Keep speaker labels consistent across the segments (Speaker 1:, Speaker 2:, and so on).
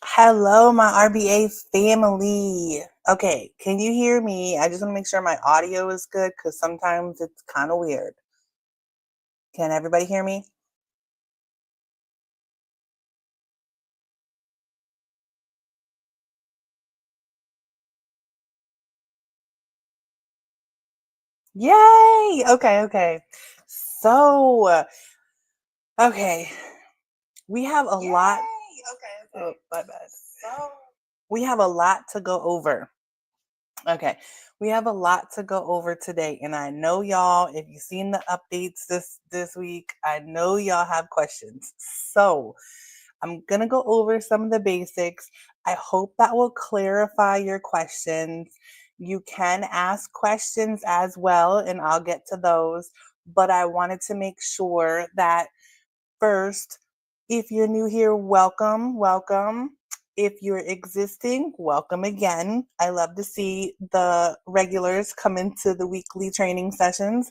Speaker 1: Hello, my RBA family. Okay, can you hear me? I just want to make sure my audio is good because sometimes it's kind of weird. Can everybody hear me? Yay! Okay. So, okay, we have a lot. Oh, my bad. We have a lot to go over. Okay, we have a lot to go over today, and I know y'all. If you've seen the updates this week, I know y'all have questions. So I'm gonna go over some of the basics. I hope that will clarify your questions. You can ask questions as well, and I'll get to those. But I wanted to make sure that first, if you're new here, welcome. If you're existing, welcome again. I love to see the regulars come into the weekly training sessions.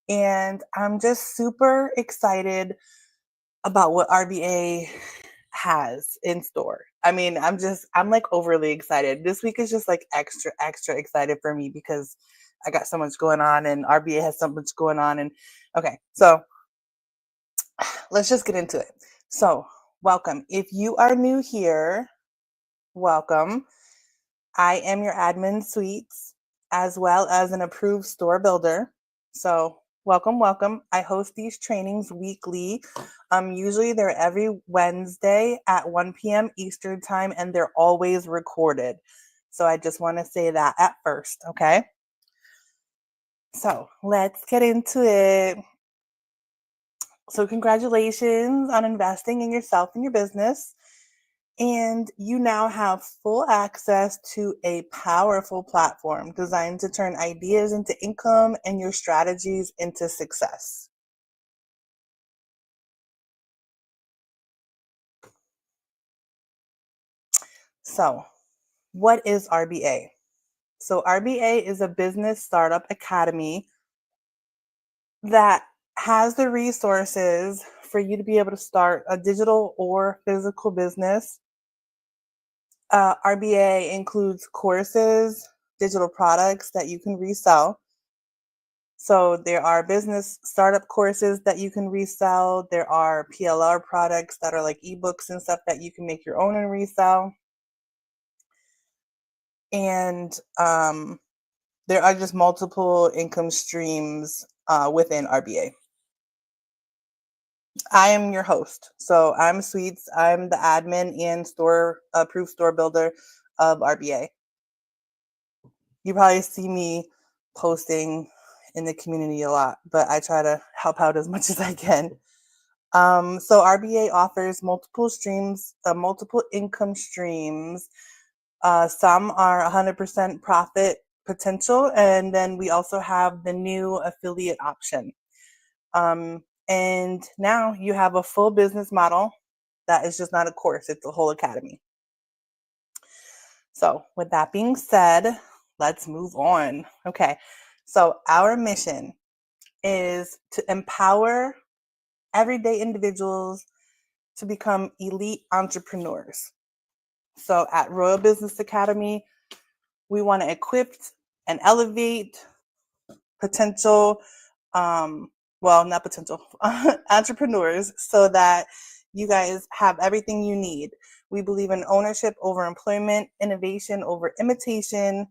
Speaker 1: And I'm just super excited about what RBA has in store. I mean, I'm like overly excited. This week is just like extra excited for me because I got so much going on and RBA has so much going on. And okay, so let's just get into it. So, welcome. If you are new here, welcome. I am your admin suites as well as an approved store builder. So, welcome. I host these trainings weekly. Usually they're every Wednesday at 1 p.m. Eastern time, and they're always recorded. So, I just want to say that at first, okay? So, let's get into it. So, congratulations on investing in yourself and your business. And you now have full access to a powerful platform designed to turn ideas into income and your strategies into success. So, what is RBA? So, RBA is a business startup academy that has the resources for you to be able to start a digital or physical business. RBA includes courses, digital products that you can resell. So there are business startup courses that you can resell. There are PLR products that are like ebooks and stuff that you can make your own and resell. And there are just multiple income streams within RBA. I am your host. So I'm Sweets. I'm the admin and store approved store builder of RBA. You probably see me posting in the community a lot, but I try to help out as much as I can. So RBA offers multiple income streams. Some are 100% profit potential, and then we also have the new affiliate option. And now you have a full business model that is just not a course; it's a whole academy. So, with that being said, let's move on. Okay, so our mission is to empower everyday individuals to become elite entrepreneurs. So at Royal Business Academy, we want to equip and elevate potential, not potential, entrepreneurs so that you guys have everything you need. We believe in ownership over employment, innovation over imitation.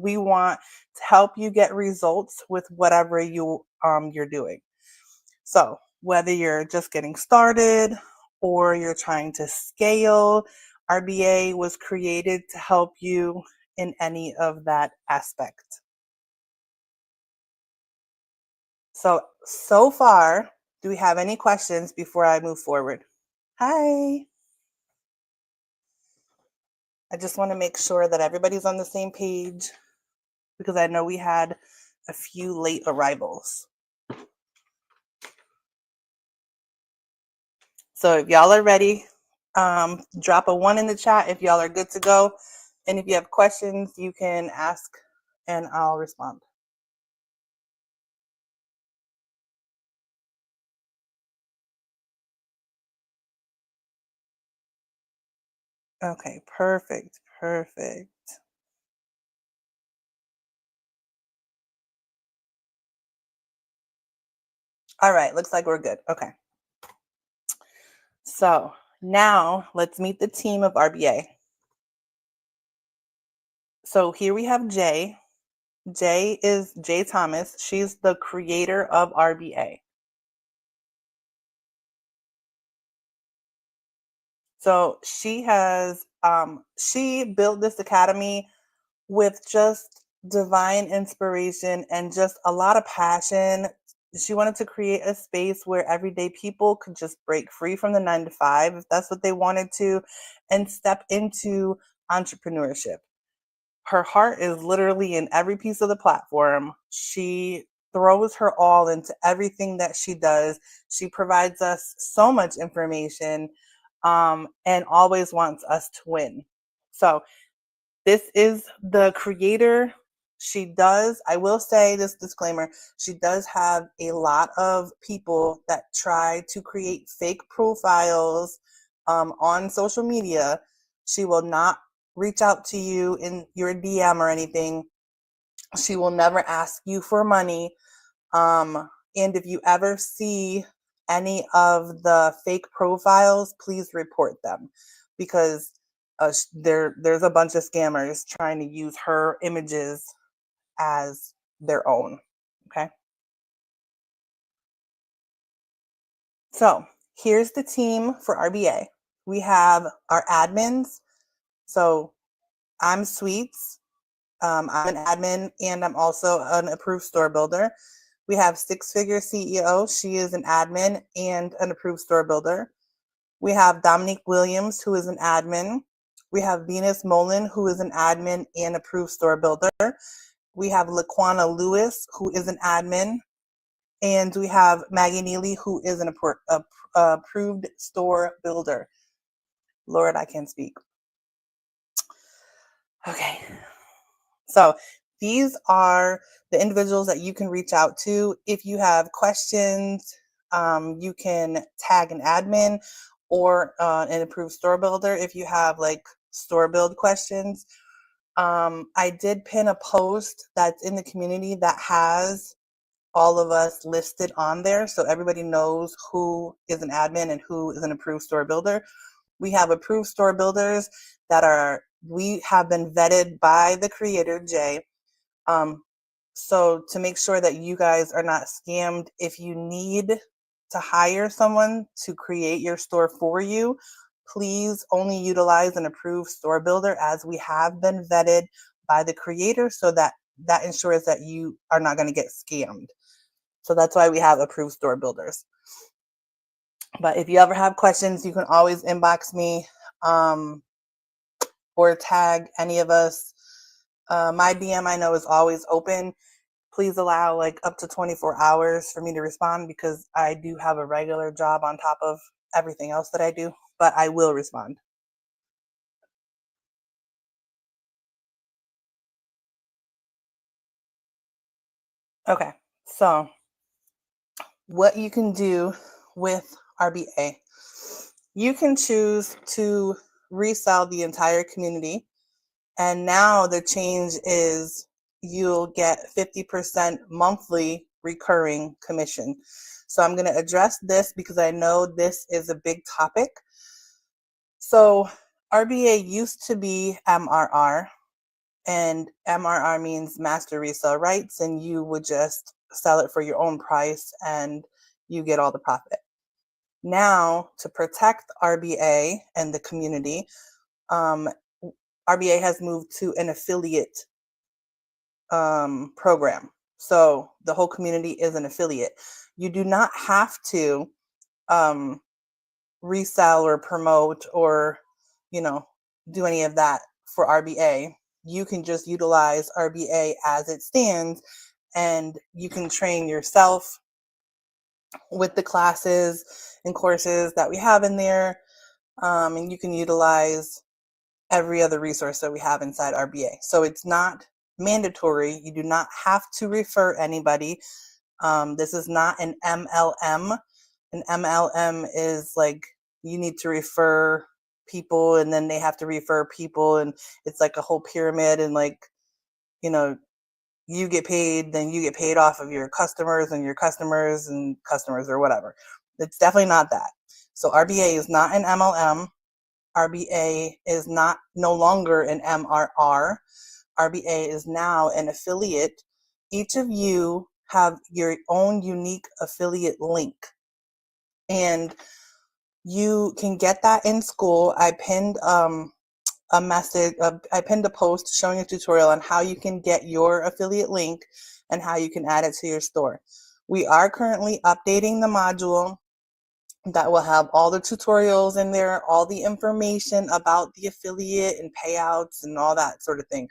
Speaker 1: We want to help you get results with whatever you're doing. So whether you're just getting started or you're trying to scale, RBA was created to help you in any of that aspect. So far, do we have any questions before I move forward? Hi. I just want to make sure that everybody's on the same page because I know we had a few late arrivals. So if y'all are ready, drop a 1 in the chat if y'all are good to go. And if you have questions, you can ask and I'll respond. Okay, perfect, perfect. All right, looks like we're good. Okay. So now let's meet the team of RBA. So here we have Jay. Jay is Jay Thomas. She's the creator of RBA. So she built this academy with just divine inspiration and just a lot of passion. She wanted to create a space where everyday people could just break free from the 9 to 5 if that's what they wanted to and step into entrepreneurship. Her heart is literally in every piece of the platform. She throws her all into everything that she does. She provides us so much information and always wants us to win. So, this is the creator. She does, I will say this disclaimer, she does have a lot of people that try to create fake profiles on social media. She will not reach out to you in your DM or anything. She will never ask you for money. And if you ever see any of the fake profiles, please report them because there's a bunch of scammers trying to use her images as their own. Okay. So here's the team for RBA. We have our admins. So I'm Sweets. I'm an admin and I'm also an approved store builder. We have Six Figure CEO. She is an admin and an approved store builder. We have Dominique Williams, who is an admin. We have Venus Mullen, who is an admin and approved store builder. We have Laquana Lewis, who is an admin. And we have Maggie Neely, who is an approved store builder. Lord, I can't speak. Okay. So these are the individuals that you can reach out to. If you have questions, you can tag an admin or an approved store builder if you have like store build questions. I did pin a post that's in the community that has all of us listed on there so everybody knows who is an admin and who is an approved store builder. We have approved store builders we have been vetted by the creator, Jay. So to make sure that you guys are not scammed, if you need to hire someone to create your store for you, please only utilize an approved store builder as we have been vetted by the creator so that ensures that you are not going to get scammed. So that's why we have approved store builders. But if you ever have questions, you can always inbox me or tag any of us. My DM I know is always open. Please allow like up to 24 hours for me to respond because I do have a regular job on top of everything else that I do, but I will respond. Okay, so what you can do with RBA, you can choose to resell the entire community. And now the change is you'll get 50% monthly recurring commission. So I'm going to address this because I know this is a big topic. So RBA used to be MRR, and MRR means master resale rights, and you would just sell it for your own price and you get all the profit. Now, to protect RBA and the community, RBA has moved to an affiliate program. So the whole community is an affiliate. You do not have to resell or promote or, do any of that for RBA. You can just utilize RBA as it stands and you can train yourself with the classes and courses that we have in there. And you can utilize every other resource that we have inside RBA. So it's not mandatory. You do not have to refer anybody. This is not an MLM. An MLM is like you need to refer people, and then they have to refer people, and it's like a whole pyramid, and like, you know, you get paid, then you get paid off of your customers and your customers and customers or whatever. It's definitely not that. So RBA is not an MLM. RBA is not no longer an MRR. RBA is now an affiliate. Each of you have your own unique affiliate link, and you can get that in school. I pinned a message, I pinned a post showing a tutorial on how you can get your affiliate link and how you can add it to your store. We are currently updating the module that will have all the tutorials in there, all the information about the affiliate and payouts and all that sort of thing.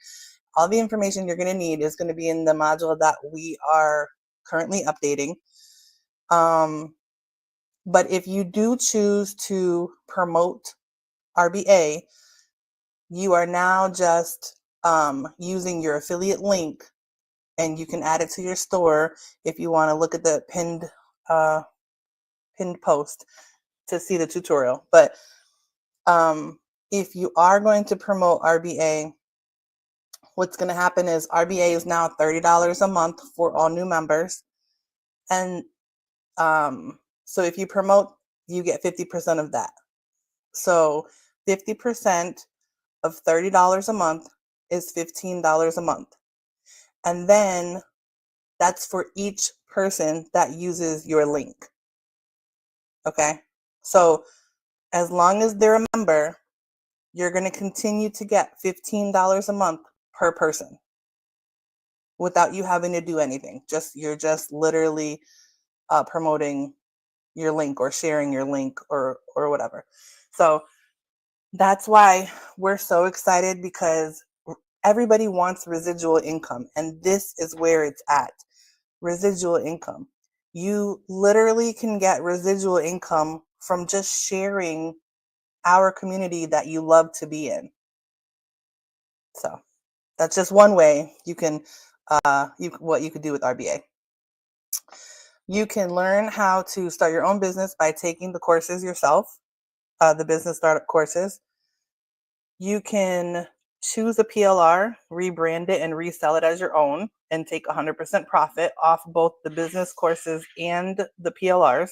Speaker 1: All the information you're going to need is going to be in the module that we are currently updating. But if you do choose to promote RBA, you are now just using your affiliate link, and you can add it to your store if you want to look at the pinned post to see the tutorial. But if you are going to promote RBA, what's going to happen is RBA is now $30 a month for all new members. And so if you promote, you get 50% of that. So 50% of $30 a month is $15 a month. And then that's for each person that uses your link. Okay? So as long as they're a member, you're going to continue to get $15 a month per person without you having to do anything. You're just literally promoting your link or sharing your link or whatever. So that's why we're so excited, because everybody wants residual income, and this is where it's at. Residual income. You literally can get residual income from just sharing our community that you love to be in. So that's just one way you can what you could do with RBA. You can learn how to start your own business by taking the courses yourself, the business startup courses. You can choose a PLR, rebrand it, and resell it as your own, and take 100% profit off both the business courses and the PLRs.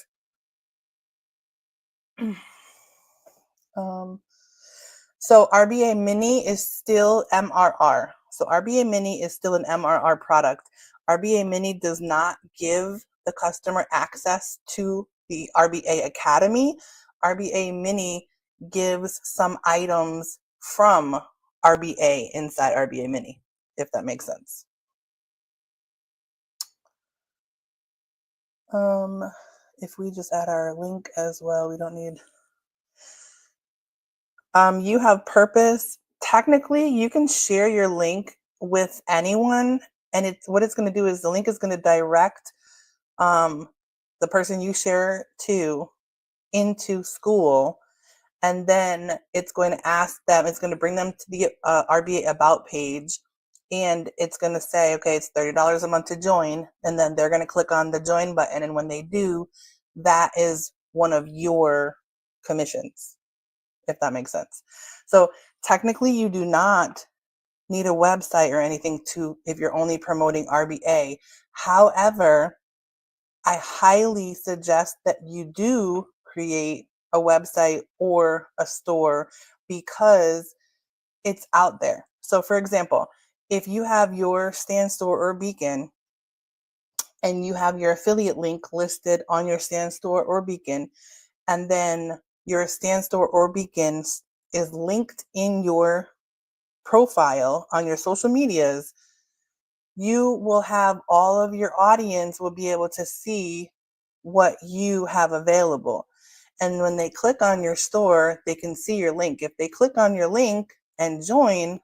Speaker 1: So RBA Mini is still MRR. So RBA Mini is still an MRR product. RBA Mini does not give the customer access to the RBA Academy. RBA Mini gives some items from RBA inside RBA Mini, if that makes sense. If we just add our link as well, we don't need... you have purpose. Technically, you can share your link with anyone, and what it's going to do is the link is going to direct the person you share to into school, and then it's going to ask them, it's going to bring them to the RBA About page, and it's going to say, okay, it's $30 a month to join, and then they're going to click on the join button, and when they do, that is one of your commissions, if that makes sense. So technically, you do not need a website or anything if you're only promoting RBA. However, I highly suggest that you do create a website or a store, because it's out there. So for example, if you have your stand store or beacon, and you have your affiliate link listed on your stand store or beacon, and then your stand store or beacon is linked in your profile on your social medias, you will have all of your audience will be able to see what you have available. And when they click on your store, they can see your link. If they click on your link and join,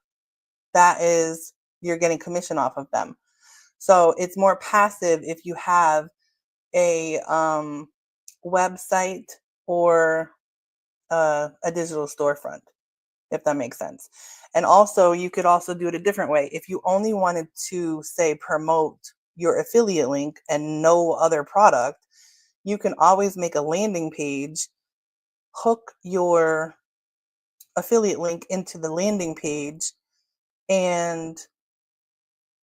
Speaker 1: that is, you're getting commission off of them. So it's more passive if you have a website or a digital storefront, if that makes sense. And also, you could also do it a different way. If you only wanted to, say, promote your affiliate link and no other product, you can always make a landing page, hook your affiliate link into the landing page and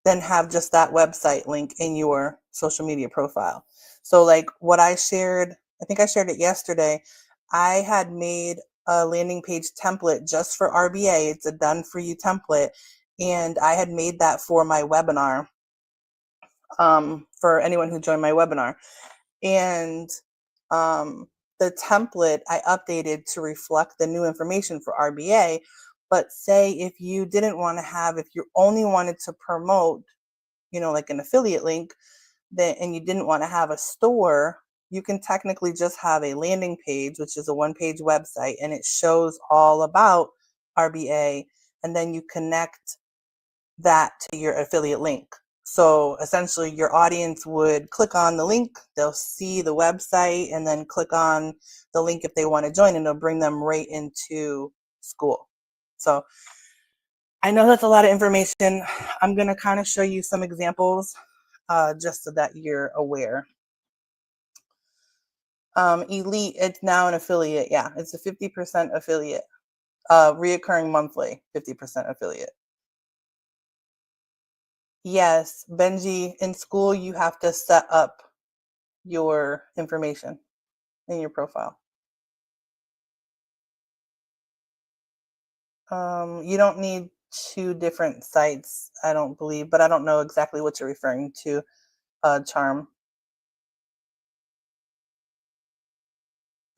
Speaker 1: then have just that website link in your social media profile. So like what I shared, I think I shared it yesterday. I had made a landing page template just for RBA. It's a done for you template. And I had made that for my webinar, for anyone who joined my webinar. And the template I updated to reflect the new information for RBA. But say if you didn't want to have, if you only wanted to promote, like an affiliate link, and you didn't want to have a store, you can technically just have a landing page, which is a one-page website, and it shows all about RBA, and then you connect that to your affiliate link. So essentially your audience would click on the link, they'll see the website, and then click on the link if they want to join, and it'll bring them right into school. So I know that's a lot of information. I'm going to kind of show you some examples just so that you're aware. Elite, it's now an affiliate. Yeah, it's a 50% affiliate. Reoccurring monthly, 50% affiliate. Yes, Benji, in school, you have to set up your information in your profile. You don't need 2 different sites, I don't believe, but I don't know exactly what you're referring to, Charm.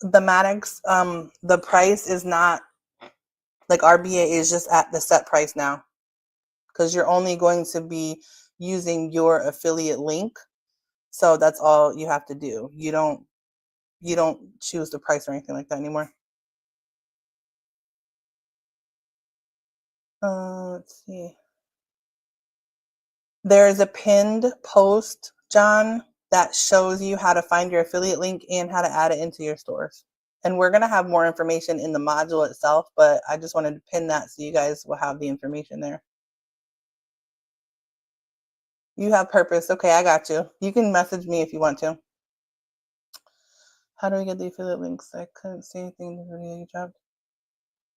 Speaker 1: The Maddox, the price is not, like RBA is just at the set price now, because you're only going to be using your affiliate link. So that's all you have to do. You don't choose the price or anything like that anymore. Let's see. There is a pinned post, John, that shows you how to find your affiliate link and how to add it into your stores. And we're going to have more information in the module itself, but I just wanted to pin that so you guys will have the information there. You have purpose. Okay, I got you. You can message me if you want to. How do we get the affiliate links? I couldn't see anything in the video you dropped.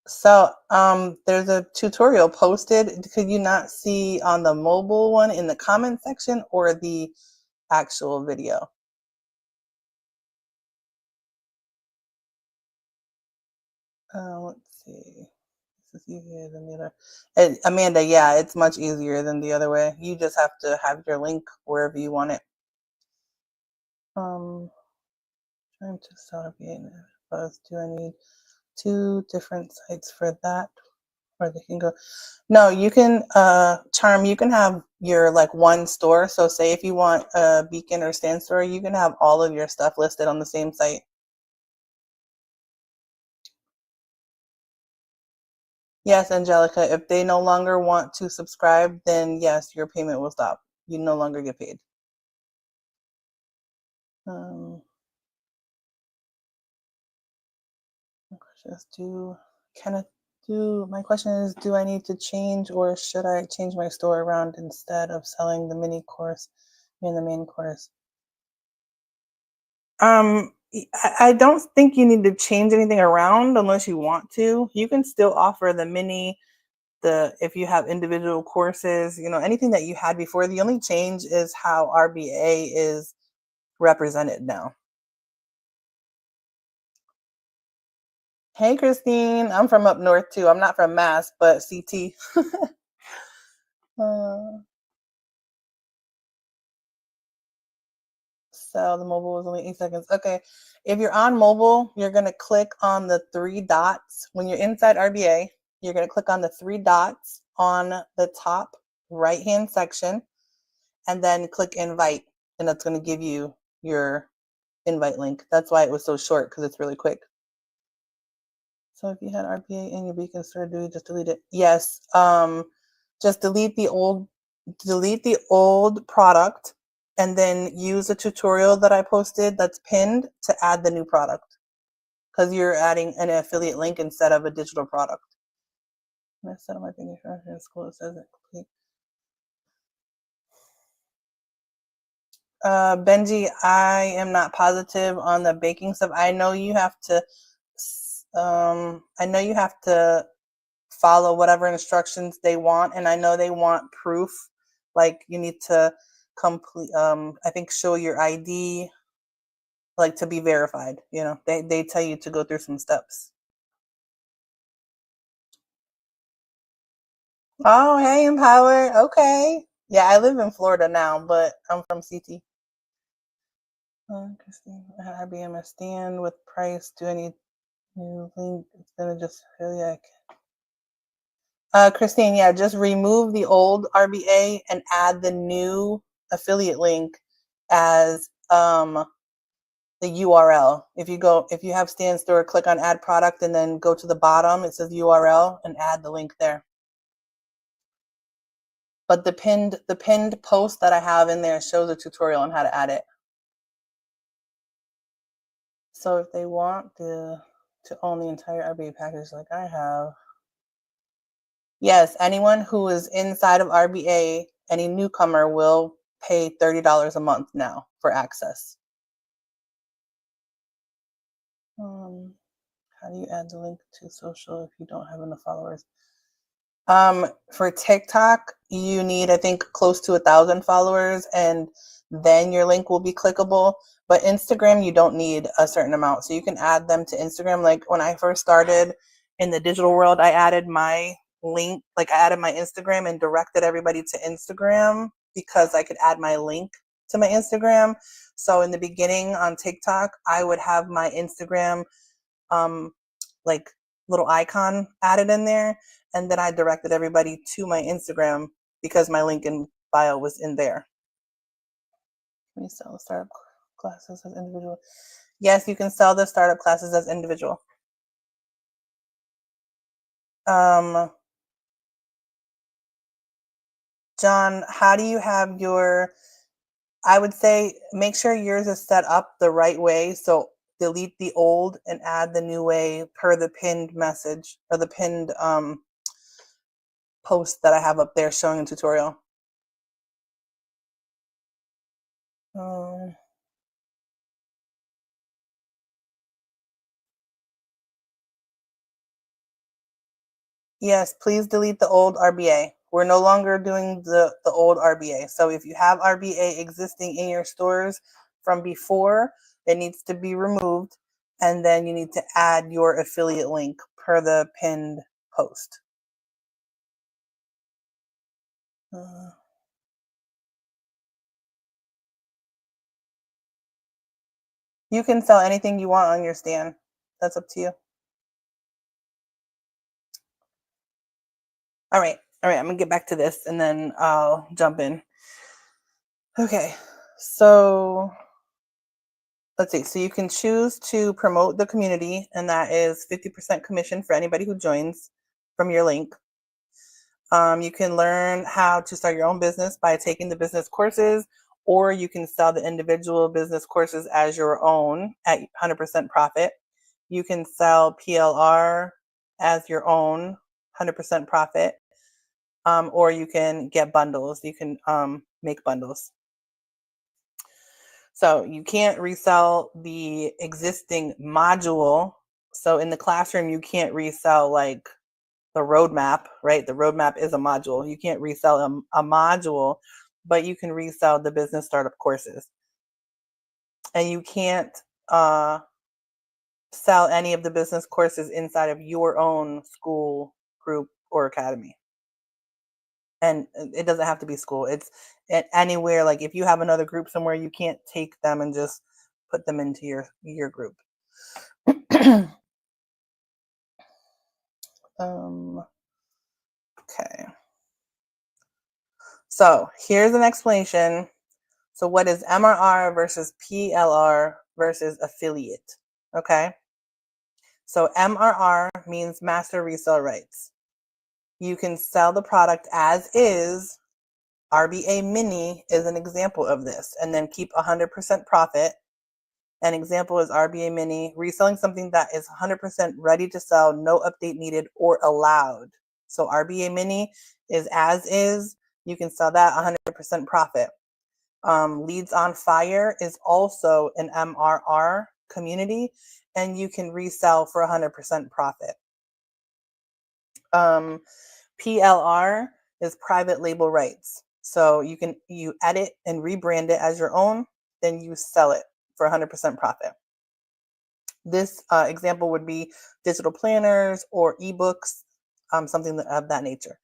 Speaker 1: So there's a tutorial posted. Could you not see on the mobile one in the comment section or the actual video? Let's see. This is easier than the other. Amanda, yeah, it's much easier than the other way. You just have to have your link wherever you want it. Trying to start being buzz. Do I need 2 different sites for that? Or they can go. No, you can, Charm, you can have your like one store. So say if you want a Beacon or Stand store, you can have all of your stuff listed on the same site. Yes, Angelica, if they no longer want to subscribe, then yes, your payment will stop. You no longer get paid. My question is, do I need to change or should I change my store around instead of selling the mini course in the main course? I don't think you need to change anything around unless you want to. You can still offer the mini, if you have individual courses, anything that you had before. The only change is how RBA is represented now. Hey, Christine. I'm from up north too. I'm not from Mass, but CT. So the mobile was only 8 seconds. Okay. If you're on mobile, you're going to click on the 3 dots. When you're inside RBA, you're going to click on the 3 dots on the top right-hand section and then click invite. And that's going to give you your invite link. That's why it was so short, because it's really quick. So if you had RBA in your Beacon store, do you just delete it? Yes. Just delete the old product and then use a tutorial that I posted that's pinned to add the new product, because you're adding an affiliate link instead of a digital product. And I said on my fingers in school, it says it complete. Benji, I am not positive on the baking stuff. I know you have to follow whatever instructions they want. And I know they want proof, like you need to complete, I think show your ID, like to be verified. You know, they tell you to go through some steps. Oh, hey, Empower. Okay. Yeah, I live in Florida now, but I'm from CT. Christine, I had RBA stand with price. Do I need new link? It's gonna just really like. Christine, yeah, just remove the old RBA and add the new affiliate link as the URL. If you have Stan Store, click on add product and then go to the bottom, it says URL and add the link there. But the pinned post that I have in there shows a tutorial on how to add it. So if they want to own the entire RBA package like I have, yes, anyone who is inside of RBA, any newcomer will pay $30 a month now for access. How do you add the link to social if you don't have enough followers? For TikTok, you need, I think, close to 1,000 followers, and then your link will be clickable. But Instagram, you don't need a certain amount. So you can add them to Instagram. Like when I first started in the digital world, I added my link, like I added my Instagram and directed everybody to Instagram because I could add my link to my Instagram. So in the beginning on TikTok, I would have my Instagram like little icon added in there, and then I directed everybody to my Instagram because my link in bio was in there. Can you sell startup classes as individual? Yes, you can sell the startup classes as individual. John, how do you have your, I would say make sure yours is set up the right way. So delete the old and add the new way per the pinned message or the pinned post that I have up there showing a tutorial. Yes, please delete the old RBA. We're no longer doing the old RBA. So if you have RBA existing in your stores from before, it needs to be removed. And then you need to add your affiliate link per the pinned post. You can sell anything you want on your stand. That's up to you. All right. I'm going to get back to this and then I'll jump in. Okay. So let's see. So you can choose to promote the community, and that is 50% commission for anybody who joins from your link. You can learn how to start your own business by taking the business courses, or you can sell the individual business courses as your own at 100% profit. You can sell PLR as your own 100% profit, or you can get bundles. You can make bundles. So you can't resell the existing module. So in the classroom, you can't resell like the roadmap, right? The roadmap is a module. You can't resell a module, but you can resell the business startup courses. And you can't sell any of the business courses inside of your own school, group, or academy. And it doesn't have to be school. It's anywhere. Like if you have another group somewhere, you can't take them and just put them into your group. Okay. So here's an explanation. So what is MRR versus PLR versus affiliate? Okay. So MRR means master resale rights. You can sell the product as is. RBA Mini is an example of this, and then keep 100% profit. An example is RBA Mini, reselling something that is 100% ready to sell, no update needed or allowed. So RBA Mini is as is. You can sell that 100% profit. Leads on Fire is also an MRR community, and you can resell for 100% profit. Um, PLR is private label rights. So you edit and rebrand it as your own, then you sell it for 100% profit. This example would be digital planners or ebooks, something of that nature.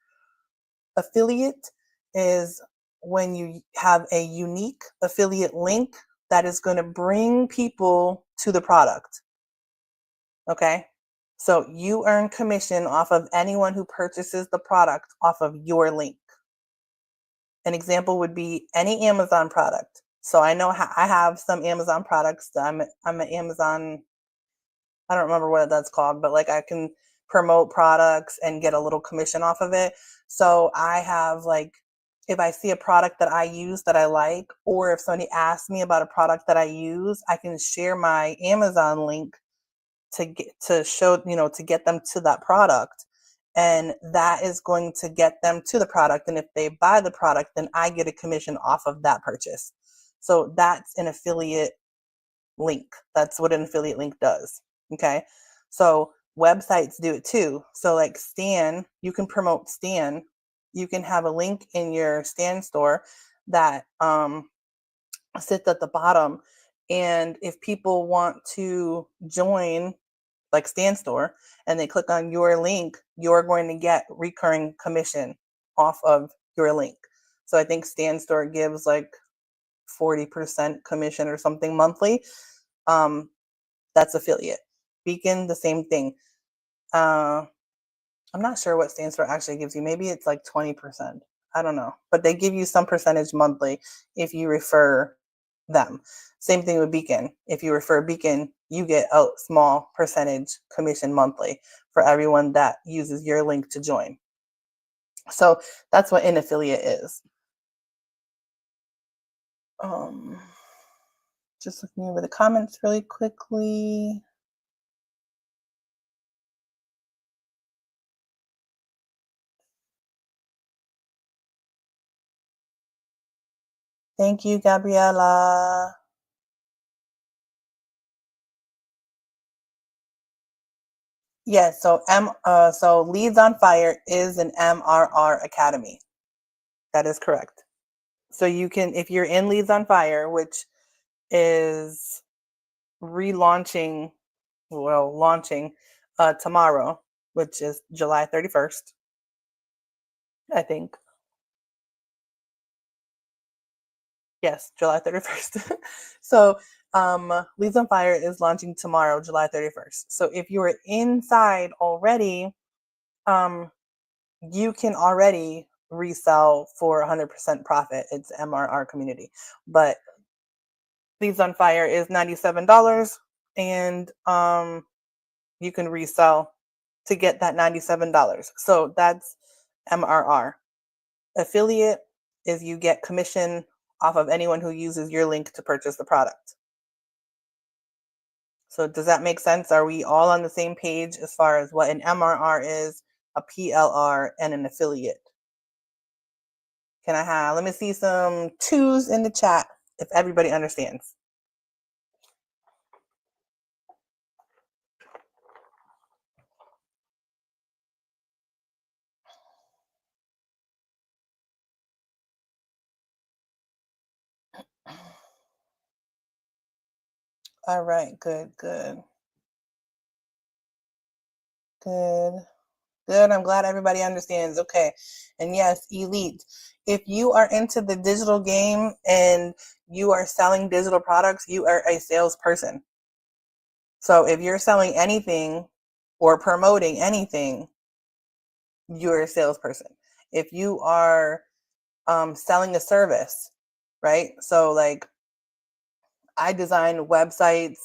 Speaker 1: Affiliate is when you have a unique affiliate link that is going to bring people to the product. Okay. So you earn commission off of anyone who purchases the product off of your link. An example would be any Amazon product. So I know I have some Amazon products. I'm an Amazon, I don't remember what that's called, but like I can promote products and get a little commission off of it. So I have like, if I see a product that I use that I like, or if somebody asks me about a product that I use, I can share my Amazon link to show, to get them to that product. And that is going to get them to the product. And if they buy the product, then I get a commission off of that purchase. So that's an affiliate link. That's what an affiliate link does. Okay. So websites do it too. So like Stan, you can promote Stan. You can have a link in your Stan store that sits at the bottom. And if people want to join like Stan Store and they click on your link, you're going to get recurring commission off of your link. So I think Stan Store gives like 40% commission or something monthly. That's affiliate. Beacon, the same thing. I'm not sure what Stan Store actually gives you. Maybe it's like 20%. I don't know. But they give you some percentage monthly if you refer them. Same thing with Beacon. If you refer Beacon, you get a small percentage commission monthly for everyone that uses your link to join. So that's what an affiliate is. Just looking over the comments really quickly. Thank you, Gabriella. Yes, so Leads on Fire is an MRR academy. That is correct. So you can, if you're in Leads on Fire, which is launching tomorrow, which is July 31st, I think. Yes, July 31st. So Leads on Fire is launching tomorrow, July 31st. So if you are inside already, you can already resell for 100% profit. It's MRR community. But Leads on Fire is $97 and you can resell to get that $97. So that's MRR. Affiliate is you get commission off of anyone who uses your link to purchase the product. So does that make sense? Are we all on the same page as far as what an MRR is, a PLR, and an affiliate? Let me see some twos in the chat if everybody understands. All right, good. I'm glad everybody understands. Okay. And yes, elite. If you are into the digital game and you are selling digital products, you are a salesperson. So if you're selling anything or promoting anything, you're a salesperson. If you are selling a service, right? So like I design websites,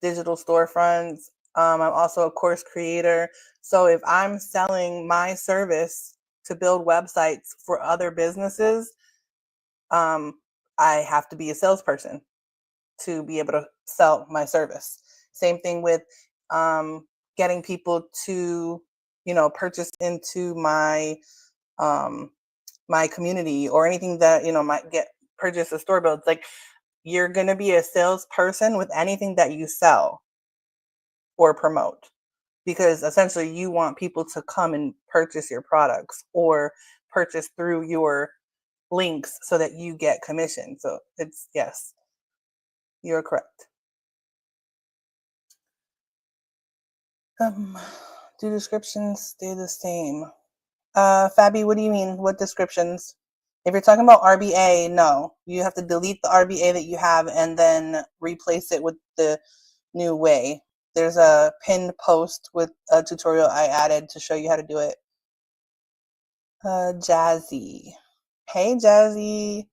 Speaker 1: digital storefronts. I'm also a course creator. So if I'm selling my service to build websites for other businesses, I have to be a salesperson to be able to sell my service. Same thing with getting people to, purchase into my community or anything that, might get purchase a store builds. Like you're going to be a salesperson with anything that you sell or promote. because essentially you want people to come and purchase your products or purchase through your links so that you get commission. So it's yes, you're correct. Um, do descriptions stay the same? Fabi, what do you mean? What descriptions? If you're talking about RBA, no. You have to delete the RBA that you have and then replace it with the new way. There's a pinned post with a tutorial I added to show you how to do it. Jazzy. Hey, Jazzy.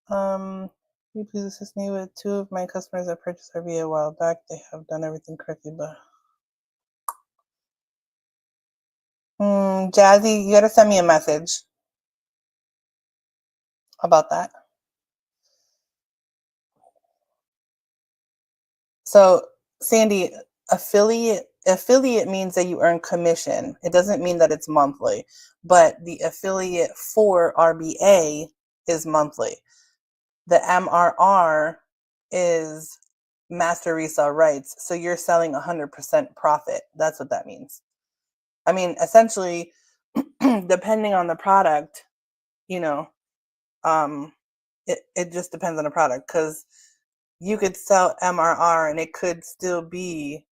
Speaker 1: Can you please assist me with two of my customers that purchased RBA a while back? They have done everything correctly, but Jazzy, you gotta send me a message about that. So, Sandy, affiliate means that you earn commission. It doesn't mean that it's monthly, but the affiliate for RBA is monthly. The MRR is master resale rights. So you're selling 100% profit. That's what that means. I mean, essentially, depending on the product, you know, um, it just depends on the product because you could sell MRR and it could still be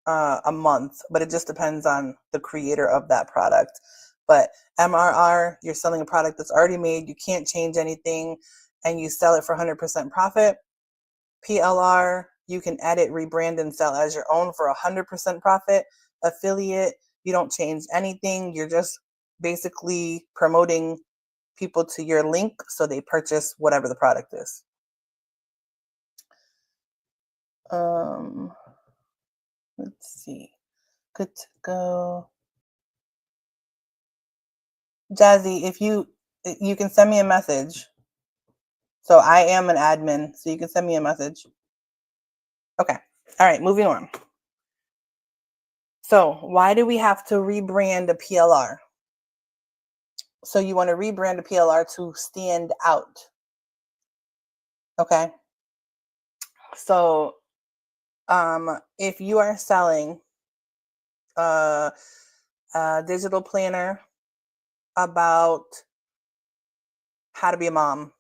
Speaker 1: a month, but it just depends on the creator of that product. But MRR, you're selling a product that's already made, you can't change anything, and you sell it for 100% profit. PLR, you can edit, rebrand, and sell as your own for 100% profit. Affiliate, you don't change anything. You're just basically promoting people to your link so they purchase whatever the product is. Let's see. Good to go. Jazzy, if you can send me a message. So I am an admin, so you can send me a message. Okay. All right, moving on. So why do we have to rebrand a PLR? So you want to rebrand a PLR to stand out. Okay. So if you are selling a digital planner about how to be a mom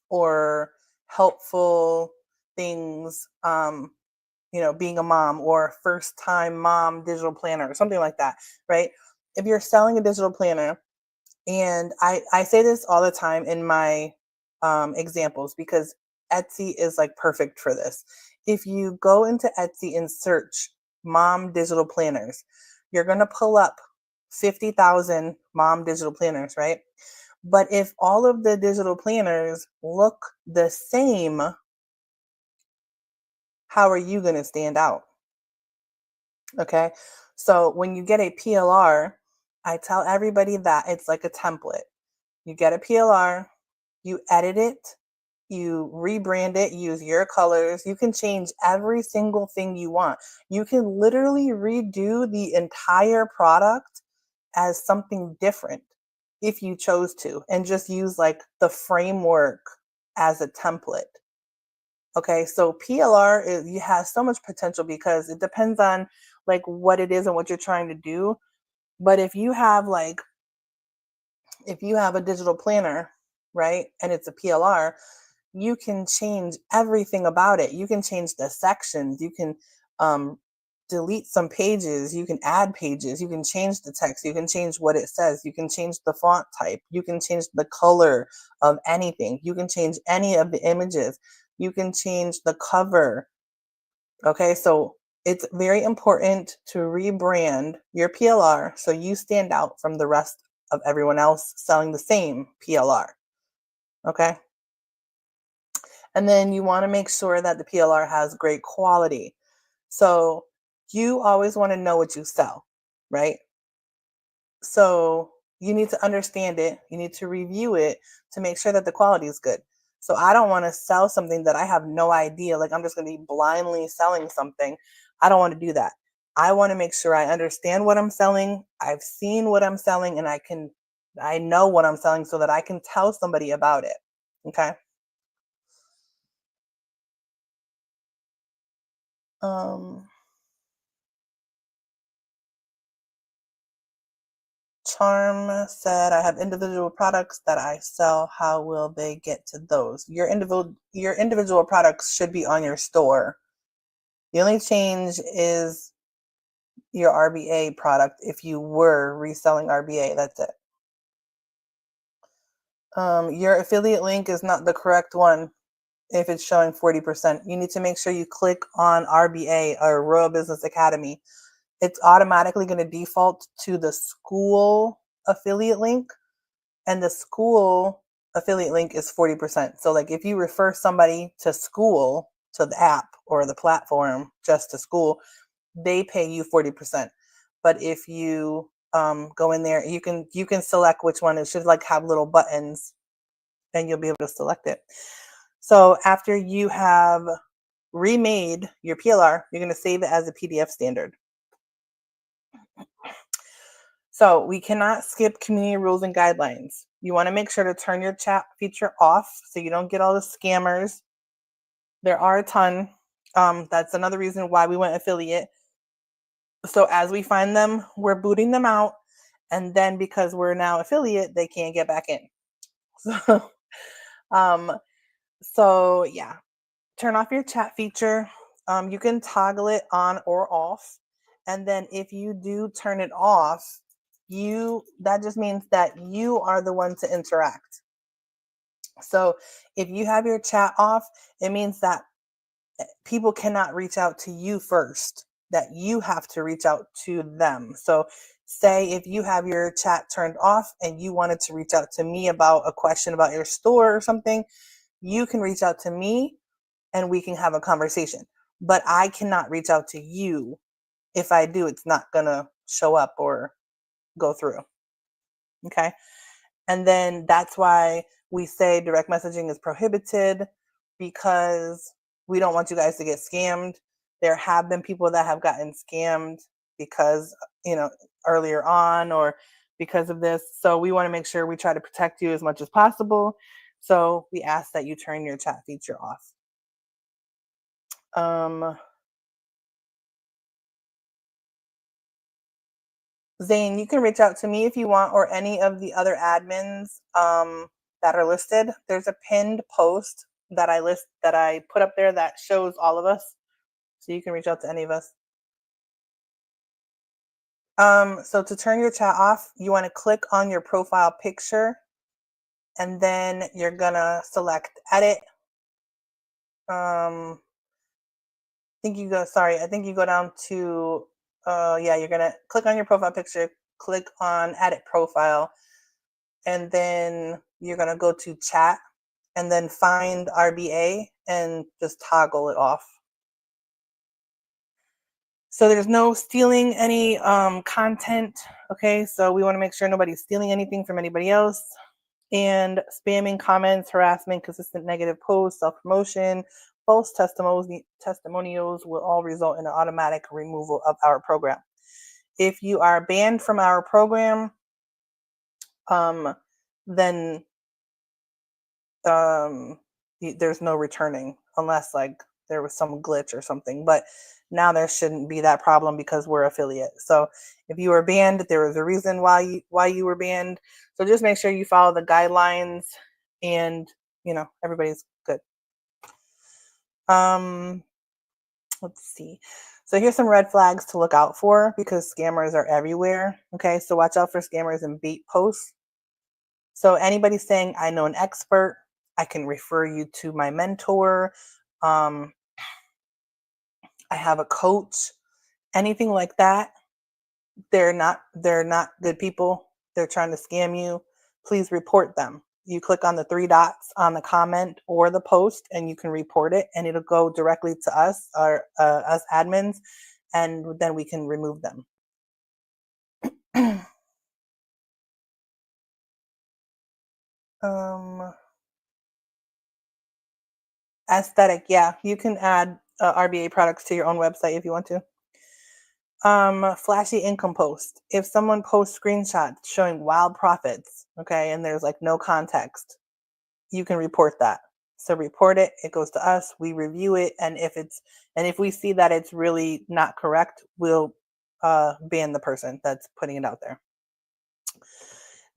Speaker 1: or helpful things, being a mom or first time mom digital planner or something like that, right? If you're selling a digital planner, and I say this all the time in my examples because Etsy is like perfect for this. If you go into Etsy and search mom digital planners, you're going to pull up 50,000 mom digital planners, right? But if all of the digital planners look the same, how are you going to stand out? Okay. So when you get a PLR, I tell everybody that it's like a template. You get a PLR, you edit it, you rebrand it, use your colors. You can change every single thing you want. You can literally redo the entire product as something different if you chose to, and just use like the framework as a template. Okay, so PLR you has so much potential because it depends on like what it is and what you're trying to do. But if you have a digital planner, right, and it's a PLR, you can change everything about it. You can change the sections. You can um, delete some pages. You can add pages. You can change the text. You can change what it says. You can change the font type. You can change the color of anything. You can change any of the images. You can change the cover. Okay, so it's very important to rebrand your PLR so you stand out from the rest of everyone else selling the same PLR. Okay. And then you want to make sure that the PLR has great quality. So you always want to know what you sell, right? So you need to understand it. You need to review it to make sure that the quality is good. So I don't want to sell something that I have no idea. Like I'm just going to be blindly selling something. I don't want to do that. I want to make sure I understand what I'm selling. I've seen what I'm selling and I know what I'm selling so that I can tell somebody about it. Okay. Um, Charm said, I have individual products that I sell. How will they get to those? Your individual products should be on your store. The only change is your RBA product if you were reselling RBA. That's it. Your affiliate link is not the correct one if it's showing 40%. You need to make sure you click on RBA or Royal Business Academy. It's automatically going to default to the school affiliate link, and the school affiliate link is 40%. So like if you refer somebody to school, to the app or the platform, just to school, they pay you 40%. But if you go in there, you can select which one. It should like have little buttons and you'll be able to select it. So after you have remade your PLR, you're going to save it as a PDF standard. So we cannot skip community rules and guidelines. You want to make sure to turn your chat feature off so you don't get all the scammers. There are a ton. That's another reason why we went affiliate. So as we find them, we're booting them out. And then because we're now affiliate, they can't get back in. So yeah, turn off your chat feature. You can toggle it on or off. And then if you do turn it off, that just means that you are the one to interact. So if you have your chat off, it means that people cannot reach out to you first, that you have to reach out to them. So say if you have your chat turned off and you wanted to reach out to me about a question about your store or something, you can reach out to me and we can have a conversation. But I cannot reach out to you. If I do, it's not going to show up or go through. Okay. And then that's why we say direct messaging is prohibited, because we don't want you guys to get scammed. There have been people that have gotten scammed because, earlier on or because of this. So we want to make sure we try to protect you as much as possible. So we ask that you turn your chat feature off. Zane, you can reach out to me if you want, or any of the other admins that are listed. There's a pinned post that I put up there that shows all of us. So you can reach out to any of us. So to turn your chat off, you want to click on your profile picture, and then you're gonna select edit. I think you go down to you're gonna click on your profile picture, click on edit profile, and then you're gonna go to chat and then find RBA and just toggle it off. So there's no stealing any content. Okay, so we want to make sure nobody's stealing anything from anybody else. And spamming comments, harassment, consistent negative posts, self-promotion, false testimonials will all result in an automatic removal of our program. If you are banned from our program, then there's no returning unless like there was some glitch or something. But now there shouldn't be that problem because we're affiliate. So if you were banned, there was a reason why you were banned. So just make sure you follow the guidelines, and everybody's good. Let's see. So here's some red flags to look out for, because scammers are everywhere. Okay, so watch out for scammers and bait posts. So anybody saying, I know an expert, I can refer you to my mentor, I have a coach, anything like that, they're not good people. They're trying to scam you. Please report them. You click on the 3 dots on the comment or the post, and you can report it, and it'll go directly to us, or us admins, and then we can remove them. Aesthetic, yeah, you can add RBA products to your own website if you want to. Flashy income post. If someone posts screenshots showing wild profits, okay, and there's like no context, you can report that. So report it. It goes to us. We review it, and if we see that it's really not correct, we'll ban the person that's putting it out there.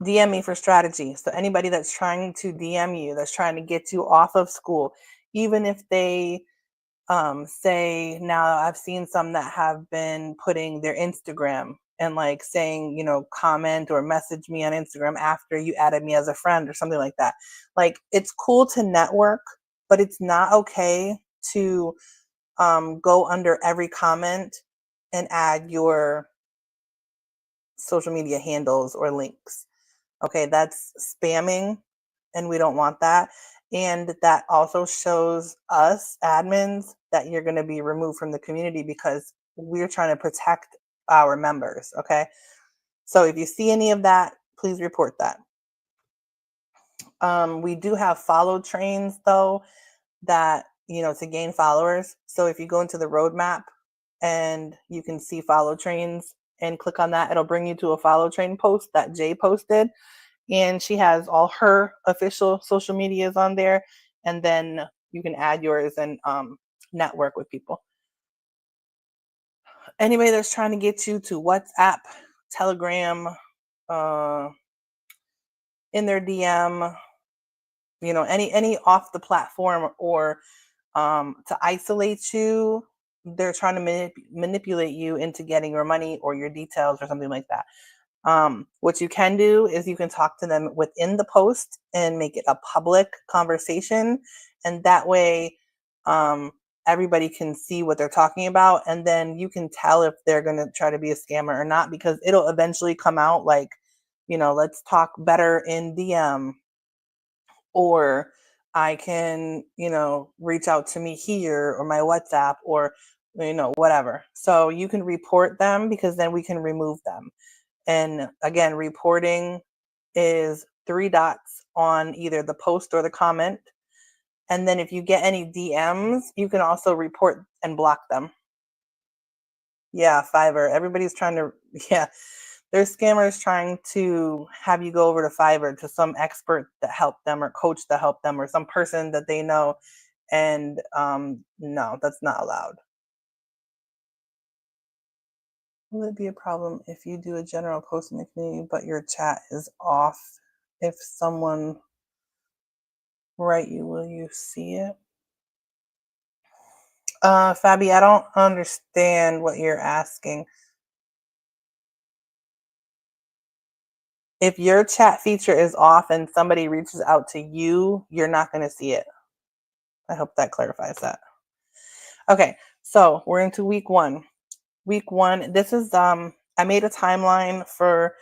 Speaker 1: DM me for strategy. So anybody that's trying to DM you, that's trying to get you off of school, even if they say, now I've seen some that have been putting their Instagram and like saying, comment or message me on Instagram after you added me as a friend or something like that. Like, it's cool to network, but it's not okay to go under every comment and add your social media handles or links. Okay, that's spamming and we don't want that. And that also shows us admins that you're going to be removed from the community because we're trying to protect our members. Okay, so if you see any of that, please report that. We do have follow trains though, that, to gain followers. So if you go into the roadmap and you can see follow trains and click on that, it'll bring you to a follow train post that Jay posted. And she has all her official social medias on there. And then you can add yours and network with people. Anybody that's trying to get you to WhatsApp, Telegram, in their DM, any off the platform or to isolate you, they're trying to manipulate you into getting your money or your details or something like that. What you can do is you can talk to them within the post and make it a public conversation. And that way, everybody can see what they're talking about. And then you can tell if they're going to try to be a scammer or not, because it'll eventually come out like, let's talk better in DM, or I can, reach out to me here or my WhatsApp or, whatever. So you can report them because then we can remove them. And again, reporting is 3 dots on either the post or the comment. And then if you get any DMs, you can also report and block them. Yeah, Fiverr. Everybody's trying to, yeah, there's scammers trying to have you go over to Fiverr to some expert that helped them or coach that helped them or some person that they know. And no, that's not allowed. Will it be a problem if you do a general post in the community, but your chat is off? If someone write you, will you see it? Fabi, I don't understand what you're asking. If your chat feature is off and somebody reaches out to you, you're not going to see it. I hope that clarifies that. Okay, so we're into week one. Week one, this is, I made a timeline for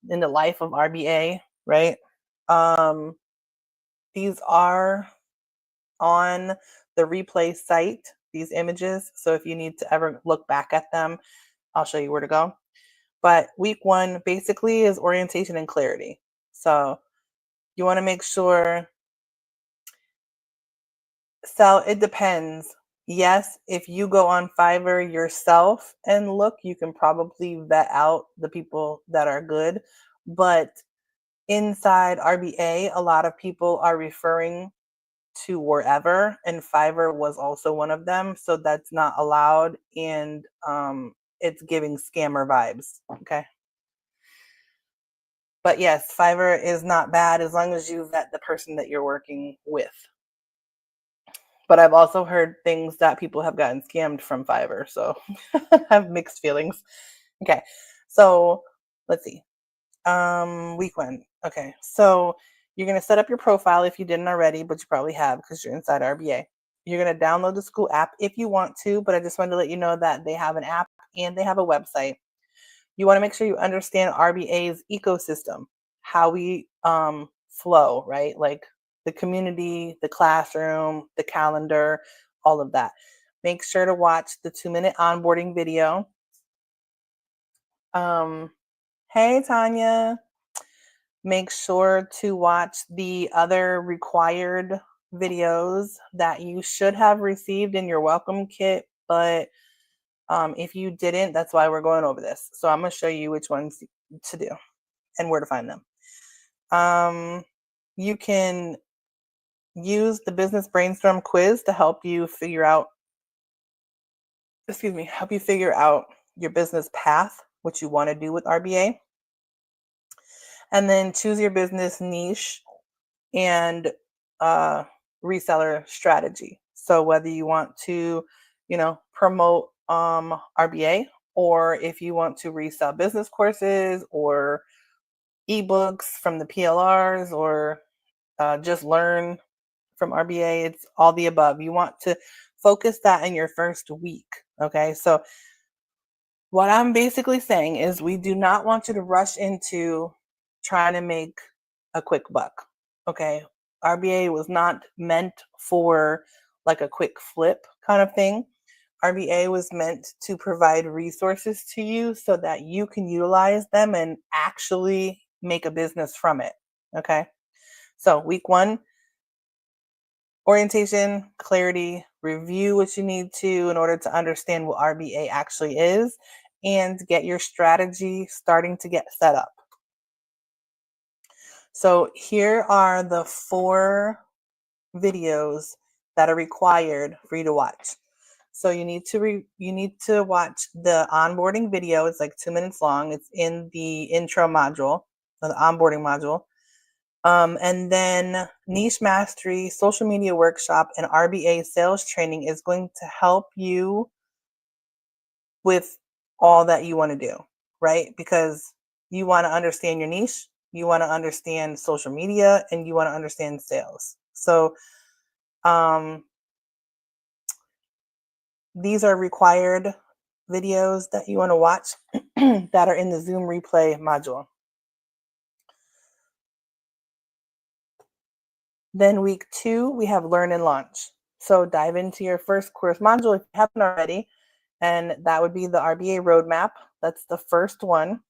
Speaker 1: in the life of RBA, right? These are on the replay site, these images. So if you need to ever look back at them, I'll show you where to go. But week one basically is orientation and clarity. So you want to make sure. So it depends. Yes, if you go on Fiverr yourself and look, you can probably vet out the people that are good. But inside RBA, a lot of people are referring to wherever, and Fiverr was also one of them. So that's not allowed, and it's giving scammer vibes. Okay. But yes, Fiverr is not bad as long as you vet the person that you're working with. But I've also heard things that people have gotten scammed from Fiverr, so I have mixed feelings. Okay, so let's see. Week one. Okay, so you're gonna set up your profile if you didn't already, but you probably have because you're inside RBA. You're gonna download the school app if you want to, but I just wanted to let you know that they have an app and they have a website. You want to make sure you understand RBA's ecosystem, how we flow, right? Like the community, the classroom, the calendar, all of that. Make sure to watch the 2-minute onboarding video. Hey, Tanya. Make sure to watch the other required videos that you should have received in your welcome kit, but if you didn't, that's why we're going over this. So I'm going to show you which ones to do and where to find them. You can use the business brainstorm quiz to help you figure out, your business path, what you want to do with RBA. And then choose your business niche and reseller strategy. So whether you want to, promote RBA, or if you want to resell business courses or ebooks from the PLRs, or just learn from RBA, it's all the above. You want to focus that in your first week. Okay. So what I'm basically saying is we do not want you to rush into trying to make a quick buck. Okay. RBA was not meant for like a quick flip kind of thing. RBA was meant to provide resources to you so that you can utilize them and actually make a business from it. Okay. So week 1, orientation, clarity, review what you need to in order to understand what RBA actually is, and get your strategy starting to get set up. So here are the 4 videos that are required for you to watch. So you need to watch the onboarding video. It's like 2 minutes long. It's in the intro module, or the onboarding module. And then niche mastery, social media workshop, and RBA sales training is going to help you with all that you want to do, right? Because you want to understand your niche, you want to understand social media, and you want to understand sales. So these are required videos that you want to watch that are in the Zoom replay module. Then week 2, we have learn and launch. So dive into your first course module if you haven't already, and that would be the RBA roadmap. That's the first one.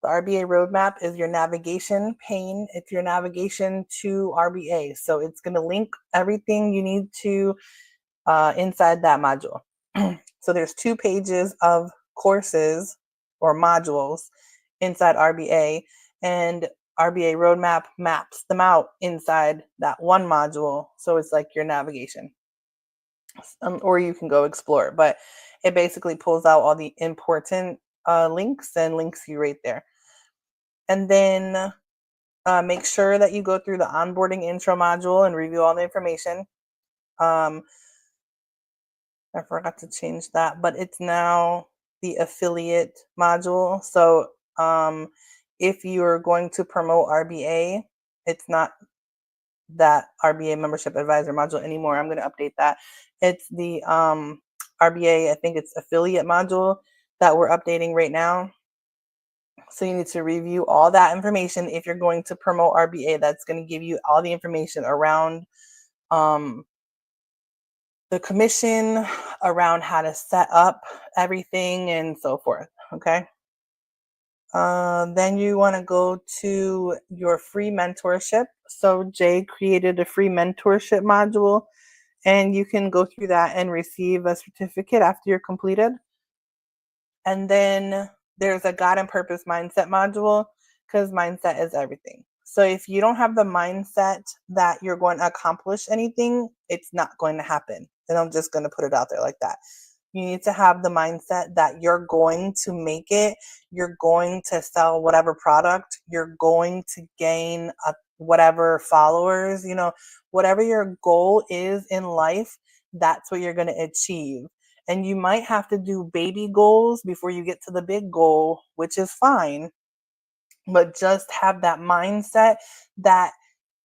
Speaker 1: The RBA roadmap is your navigation pane. It's your navigation to RBA. So it's going to link everything you need to inside that module. So there's 2 pages of courses or modules inside RBA, and RBA roadmap maps them out inside that one module. So it's like your navigation. Or you can go explore, but it basically pulls out all the important links and links you right there. And then make sure that you go through the onboarding intro module and review all the information. I forgot to change that, but it's now the affiliate module. So if you're going to promote RBA, it's not that RBA membership advisor module anymore. I'm going to update that. It's the RBA, I think it's affiliate module that we're updating right now. So you need to review all that information if you're going to promote RBA. That's going to give you all the information around the commission, around how to set up everything, and so forth. Okay. Then you want to go to your free mentorship. So Jay created a free mentorship module, and you can go through that and receive a certificate after you're completed. And then there's a God and Purpose mindset module, because mindset is everything. So if you don't have the mindset that you're going to accomplish anything, it's not going to happen. And I'm just going to put it out there like that. You need to have the mindset that you're going to make it. You're going to sell whatever product. You're going to gain whatever followers, whatever your goal is in life, that's what you're going to achieve. And you might have to do baby goals before you get to the big goal, which is fine. But just have that mindset that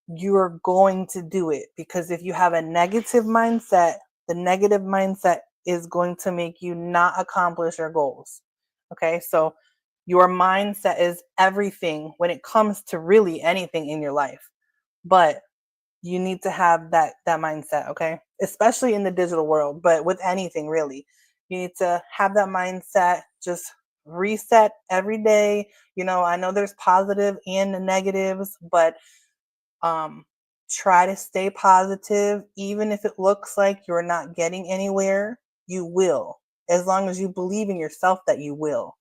Speaker 1: you're going to do it. Because if you have a negative mindset, the negative mindset is going to make you not accomplish your goals. Okay, so your mindset is everything when it comes to really anything in your life. But you need to have that mindset, okay? Especially in the digital world, but with anything really. You need to have that mindset, just reset every day. I know there's positive and the negatives, but try to stay positive. Even if it looks like you're not getting anywhere, you will, as long as you believe in yourself that you will.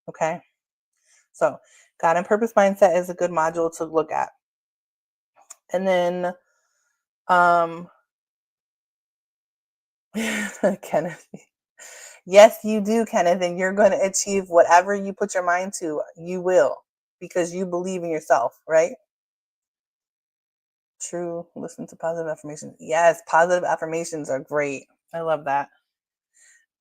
Speaker 1: Okay. So God and Purpose mindset is a good module to look at. And then Kenneth, yes, you do, Kenneth, and you're going to achieve whatever you put your mind to. You will, because you believe in yourself, right? True. Listen to positive affirmations. Yes, positive affirmations are great. I love that.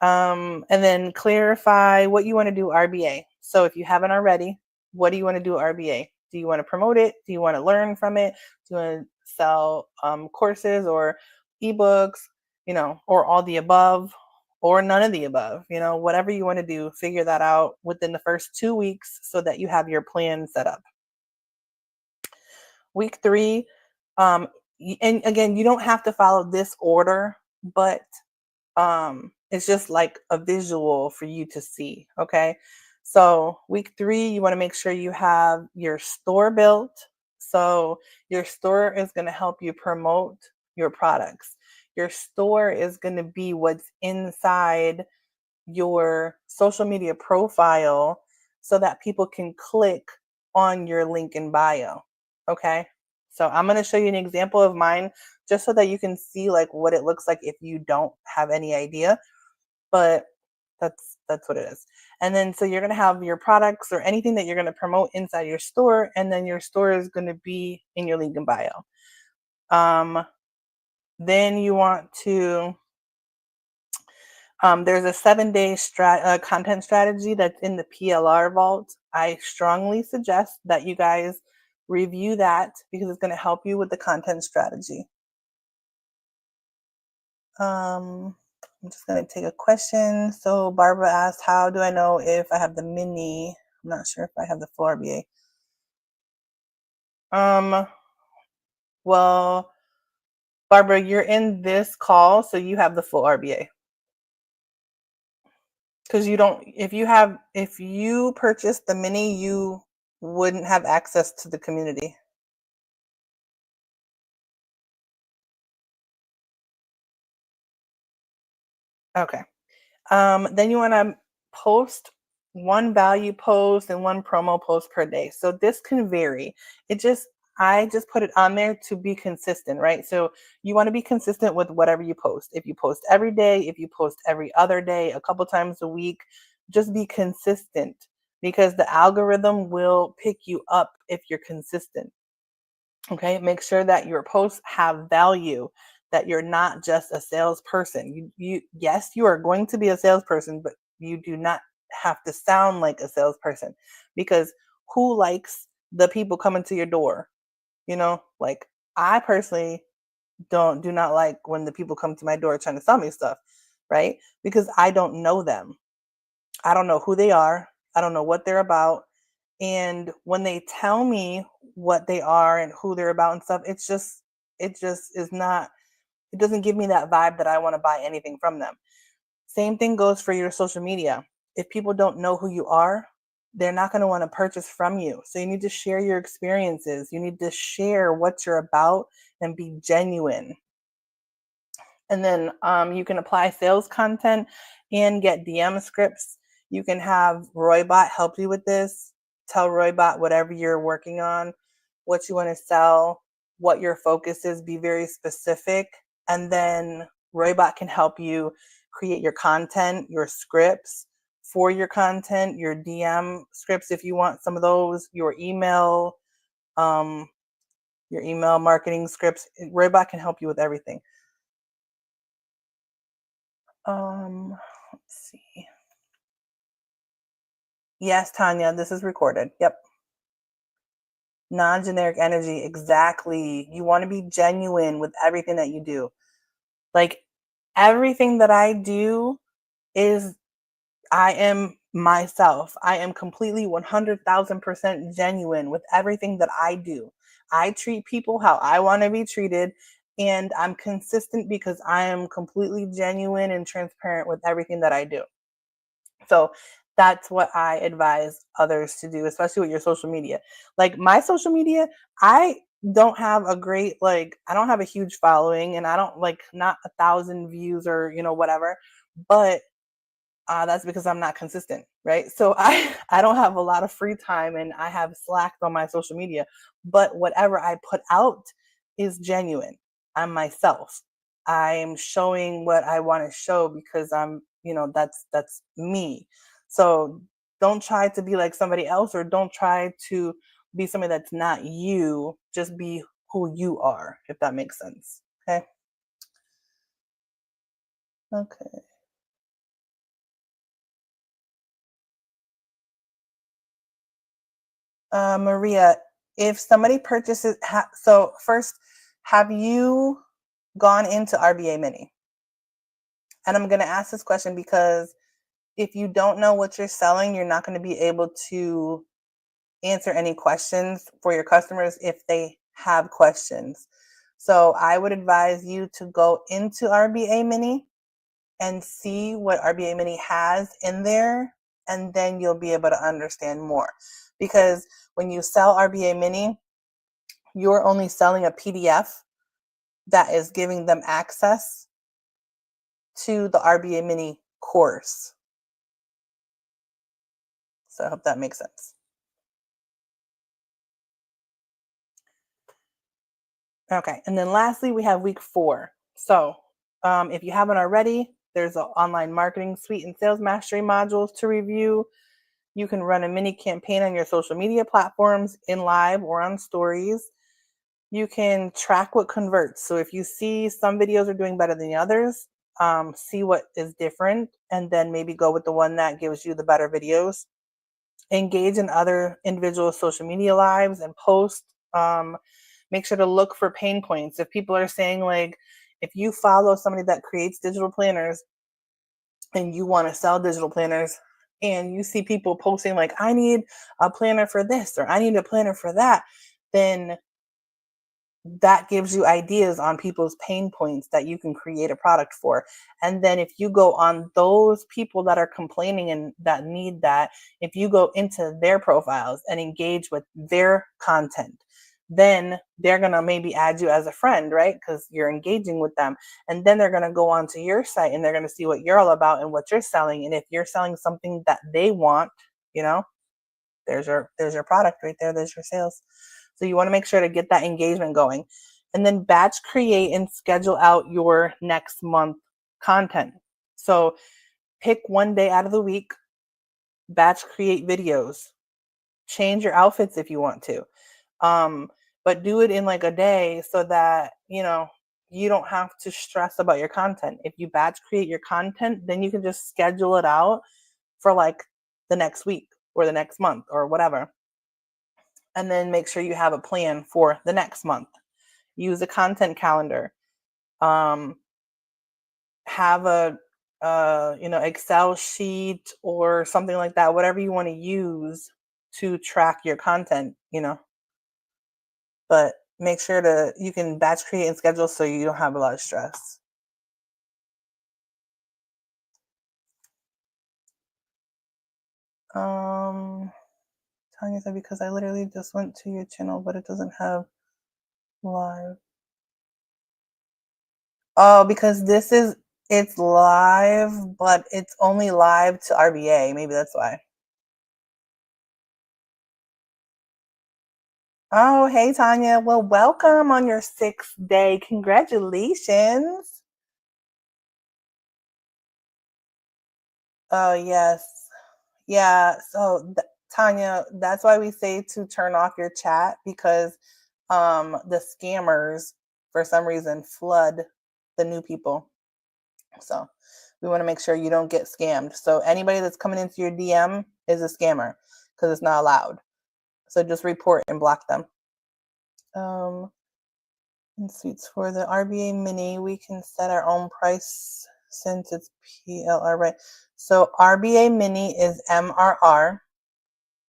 Speaker 1: And then clarify what you want to do RBA. So if you haven't already, what do you want to do RBA? Do you want to promote it? Do you want to learn from it? Do you want to sell courses or ebooks, or all the above or none of the above? Whatever you want to do, figure that out within the first 2 weeks so that you have your plan set up. Week 3, um, and again, you don't have to follow this order, but it's just like a visual for you to see. Okay, so week 3, you want to make sure you have your store built. So your store is going to help you promote your products. Your store is going to be what's inside your social media profile so that people can click on your link in bio. Okay, so I'm going to show you an example of mine just so that you can see like what it looks like if you don't have any idea, but that's what it is. And then so you're going to have your products or anything that you're going to promote inside your store, and then your store is going to be in your link in bio. Then you want to there's a 7-day content strategy that's in the PLR vault. I strongly suggest that you guys review that because it's going to help you with the content strategy. I'm just going to take a question. So Barbara asked, how do I know if I have the mini? I'm not sure if I have the full RBA. Well, Barbara, you're in this call, so you have the full RBA. Because if you purchased the mini, you wouldn't have access to the community. Okay. Then you want to post one value post and one promo post per day. So this can vary. I just put it on there to be consistent, right? So you want to be consistent with whatever you post. If you post every day, if you post every other day, a couple times a week, just be consistent because the algorithm will pick you up if you're consistent. Okay, make sure that your posts have value, that you're not just a salesperson. Yes, you are going to be a salesperson, but you do not have to sound like a salesperson because who likes the people coming to your door? Like I personally do not like when the people come to my door trying to sell me stuff, right? Because I don't know them. I don't know who they are. I don't know what they're about. And when they tell me what they are and who they're about and stuff, it just is not, it doesn't give me that vibe that I want to buy anything from them. Same thing goes for your social media. If people don't know who you are, they're not going to want to purchase from you. So you need to share your experiences. You need to share what you're about and be genuine. And then you can apply sales content and get DM scripts. You can have Roybot help you with this. Tell Roybot whatever you're working on, what you want to sell, what your focus is, be very specific. And then Roybot can help you create your content, your scripts for your content, your DM scripts if you want some of those, your email marketing scripts. Roybot can help you with everything. Let's see. Yes, Tanya, this is recorded. Yep. Non-generic energy, exactly. You want to be genuine with everything that you do. Like everything that I do is I am myself. I am completely 100,000% genuine with everything that I do. I treat people how I want to be treated, and I'm consistent because I am completely genuine and transparent with everything that I do. So that's what I advise others to do, especially with your social media. Like my social media, I don't have I don't have a huge following and I don't not 1,000 views or, whatever, but that's because I'm not consistent, right? So I don't have a lot of free time and I have slacked on my social media, but whatever I put out is genuine. I'm myself. I'm showing what I want to show because I'm, that's me. So don't try to be like somebody else, or don't try to be somebody that's not you. Just be who you are, if that makes sense. Okay. Okay. Maria, if somebody purchases, so first, have you gone into RBA Mini? And I'm going to ask this question because if you don't know what you're selling, you're not going to be able to answer any questions for your customers if they have questions. So I would advise you to go into RBA Mini and see what RBA Mini has in there, and then you'll be able to understand more. Because when you sell RBA Mini, you're only selling a PDF that is giving them access to the RBA Mini course. So I hope that makes sense. Okay, and then lastly, we have week 4. So if you haven't already, there's an online marketing suite and sales mastery modules to review. You can run a mini campaign on your social media platforms in live or on stories. You can track what converts. So if you see some videos are doing better than the others, see what is different, and then maybe go with the one that gives you the better videos. Engage in other individual social media lives and post. Make sure to look for pain points. If people are saying, like, if you follow somebody that creates digital planners and you want to sell digital planners, and you see people posting like, I need a planner for this, or I need a planner for that, then that gives you ideas on people's pain points that you can create a product for. And then if you go on those people that are complaining and that need that, if you go into their profiles and engage with their content, then they're going to maybe add you as a friend, right? Because you're engaging with them. And then they're going to go onto your site and they're going to see what you're all about and what you're selling. And if you're selling something that they want, you know, there's your product right there. There's your sales. So you want to make sure to get that engagement going. And then batch create and schedule out your next month content. So pick one day out of the week, batch create videos, change your outfits if you want to. But do it in like a day so that, you don't have to stress about your content. If you batch create your content, then you can just schedule it out for like the next week or the next month or whatever. And then make sure you have a plan for the next month. Use a content calendar. Have a Excel sheet or something like that, whatever you want to use to track your content, but make sure you can batch create and schedule so you don't have a lot of stress. Tanya said, because I literally just went to your channel, but it doesn't have live. Oh, because it's live, but it's only live to RBA. Maybe that's why. Oh, hey, Tanya. Well, welcome on your 6th day. Congratulations. Oh, yes. Yeah. So, Tanya, that's why we say to turn off your chat, because the scammers, for some reason, flood the new people. So we want to make sure you don't get scammed. So anybody that's coming into your DM is a scammer, because it's not allowed. So just report and block them. And suites for the RBA Mini, we can set our own price since it's PLR, right? So RBA Mini is MRR.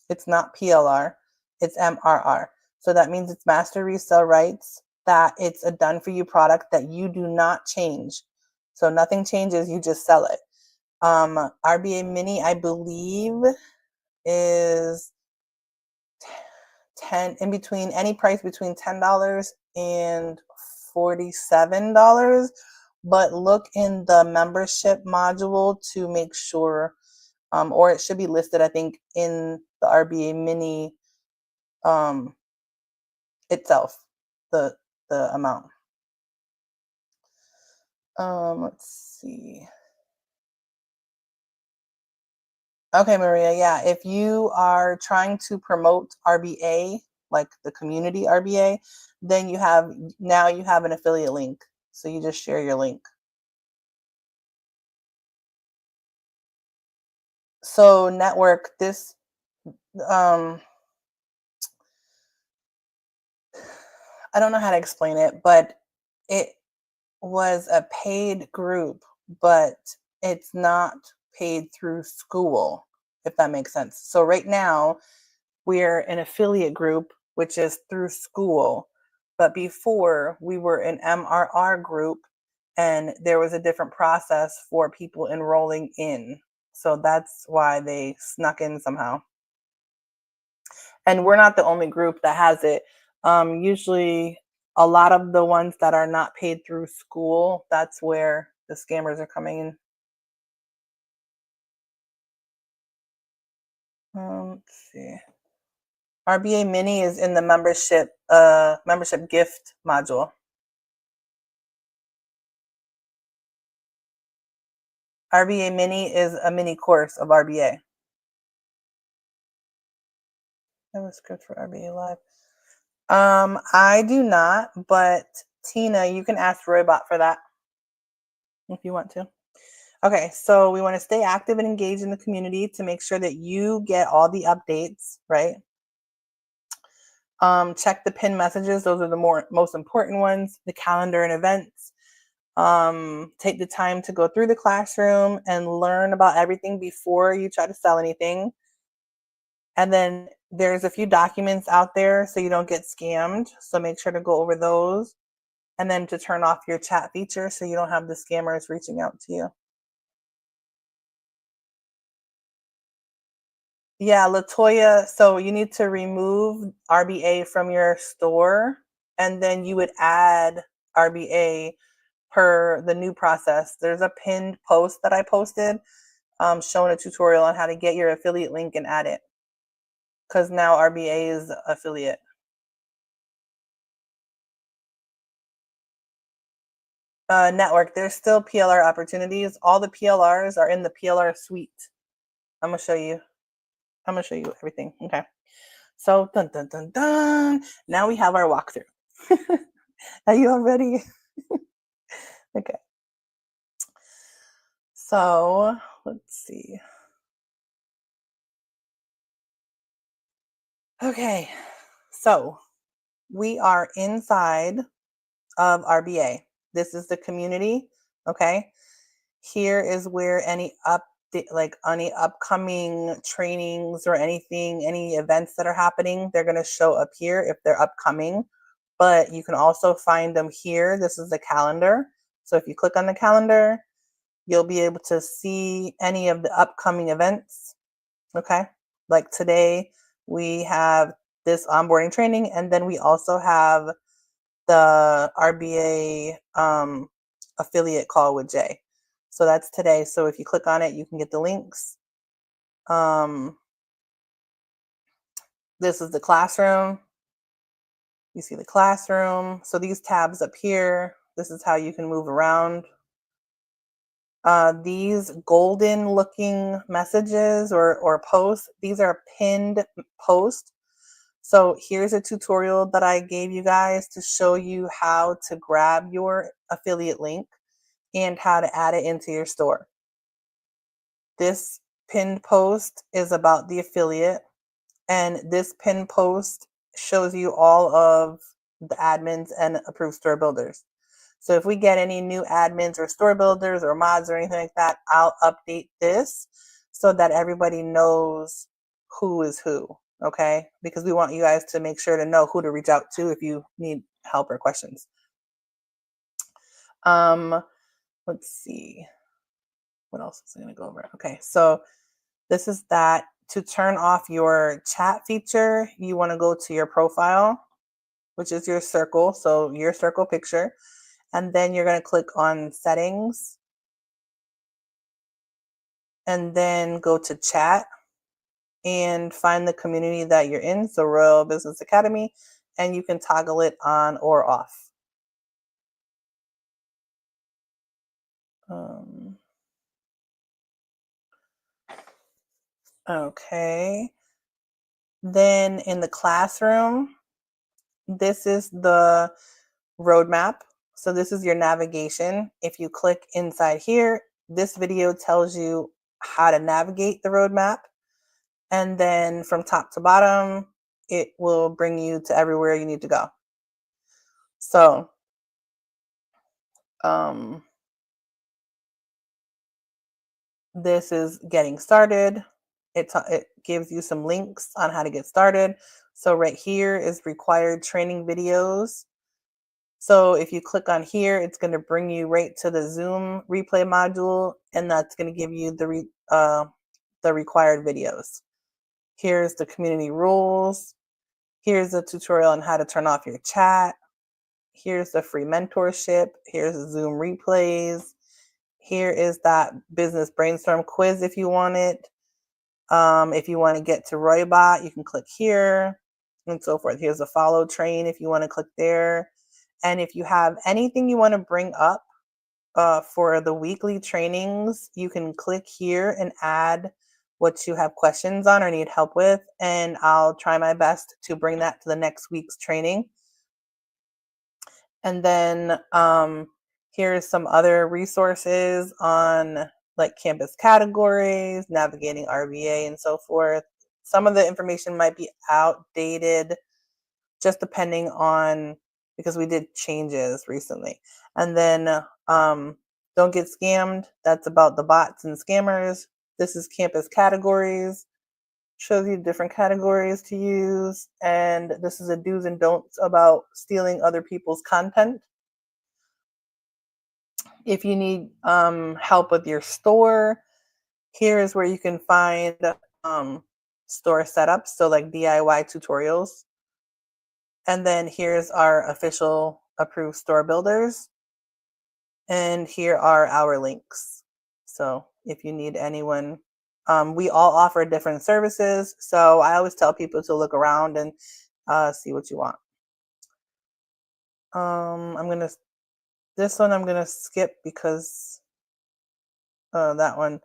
Speaker 1: It's not PLR. It's MRR. So that means it's master resale rights, that it's a done for you product that you do not change. So nothing changes, you just sell it. RBA Mini, I believe, is any price between $10 and $47. But look in the membership module to make sure, or it should be listed, I think, in the RBA Mini itself, the amount. Let's see. Okay, Maria. Yeah, if you are trying to promote RBA, like the community RBA, then you have an affiliate link. So you just share your link. So network this um I don't know how to explain it, but it was a paid group, but it's not paid through school, if that makes sense. So right now, we're an affiliate group, which is through school. But before, we were an MRR group, and there was a different process for people enrolling in. So that's why they snuck in somehow. And we're not the only group that has it. Usually, a lot of the ones that are not paid through school, that's where the scammers are coming in. Let's see. RBA Mini is in the membership gift module. RBA Mini is a mini course of RBA. That was good for RBA Live. I do not, but Tina, you can ask Roybot for that if you want to. Okay, so we want to stay active and engaged in the community to make sure that you get all the updates, right? Check the pinned messages; those are the most important ones. The calendar and events. Take the time to go through the classroom and learn about everything before you try to sell anything. And then there's a few documents out there so you don't get scammed. So make sure to go over those. And then to turn off your chat feature so you don't have the scammers reaching out to you. Yeah, Latoya. So you need to remove RBA from your store, and then you would add RBA per the new process. There's a pinned post that I posted showing a tutorial on how to get your affiliate link and add it, because now RBA is affiliate. Network, there's still PLR opportunities. All the PLRs are in the PLR suite. I'm gonna show you. I'm gonna show you everything. Okay. So dun dun dun dun. Now we have our walkthrough. Are you all ready? Okay. So let's see. Okay. So we are inside of RBA. This is the community. Okay. Here is where any upcoming trainings or anything, any events that are happening, they're going to show up here if they're upcoming. But you can also find them here. This is the calendar. So if you click on the calendar, you'll be able to see any of the upcoming events. Okay. Like today, we have this onboarding training, and then we also have the RBA affiliate call with Jay. So that's today. So if you click on it, you can get the links. This is the classroom. You see the classroom. So these tabs up here, this is how you can move around. These golden looking messages or posts, these are pinned posts. So here's a tutorial that I gave you guys to show you how to grab your affiliate link and how to add it into your store. This pinned post is about the affiliate, and this pinned post shows you all of the admins and approved store builders. So if we get any new admins or store builders or mods or anything like that, I'll update this so that everybody knows who is who, okay? Because we want you guys to make sure to know who to reach out to if you need help or questions. Let's see. What else is I going to go over? Okay, so this is that. To turn off your chat feature, you want to go to your profile, which is your circle. So your circle picture. And then you're going to click on settings. And then go to chat and find the community that you're in. So Royal Business Academy. And you can toggle it on or off. Okay. Then in the classroom, this is the roadmap. So this is your navigation. If you click inside here, this video tells you how to navigate the roadmap. And then from top to bottom, it will bring you to everywhere you need to go. So this is getting started. It gives you some links on how to get started. So right here is required training videos. So if you click on here, it's going to bring you right to the Zoom replay module, and that's going to give you the required videos. Here's the community rules. Here's a tutorial on how to turn off your chat. Here's the free mentorship. Here's the Zoom replays. Here is that business brainstorm quiz if you want it. If you want to get to Roybot, you can click here and so forth. Here's a follow train if you want to click there. And if you have anything you want to bring up for the weekly trainings, you can click here and add what you have questions on or need help with. And I'll try my best to bring that to the next week's training. And then here's some other resources on like campus categories, navigating RBA, and so forth. Some of the information might be outdated, just depending on, because we did changes recently. And then don't get scammed. That's about the bots and scammers. This is campus categories. Shows you different categories to use. And this is a do's and don'ts about stealing other people's content. If you need help with your store, here is where you can find store setups. So like DIY tutorials. And then here's our official approved store builders. And here are our links. So if you need anyone, we all offer different services. So I always tell people to look around and see what you want. This one I'm gonna skip because that one,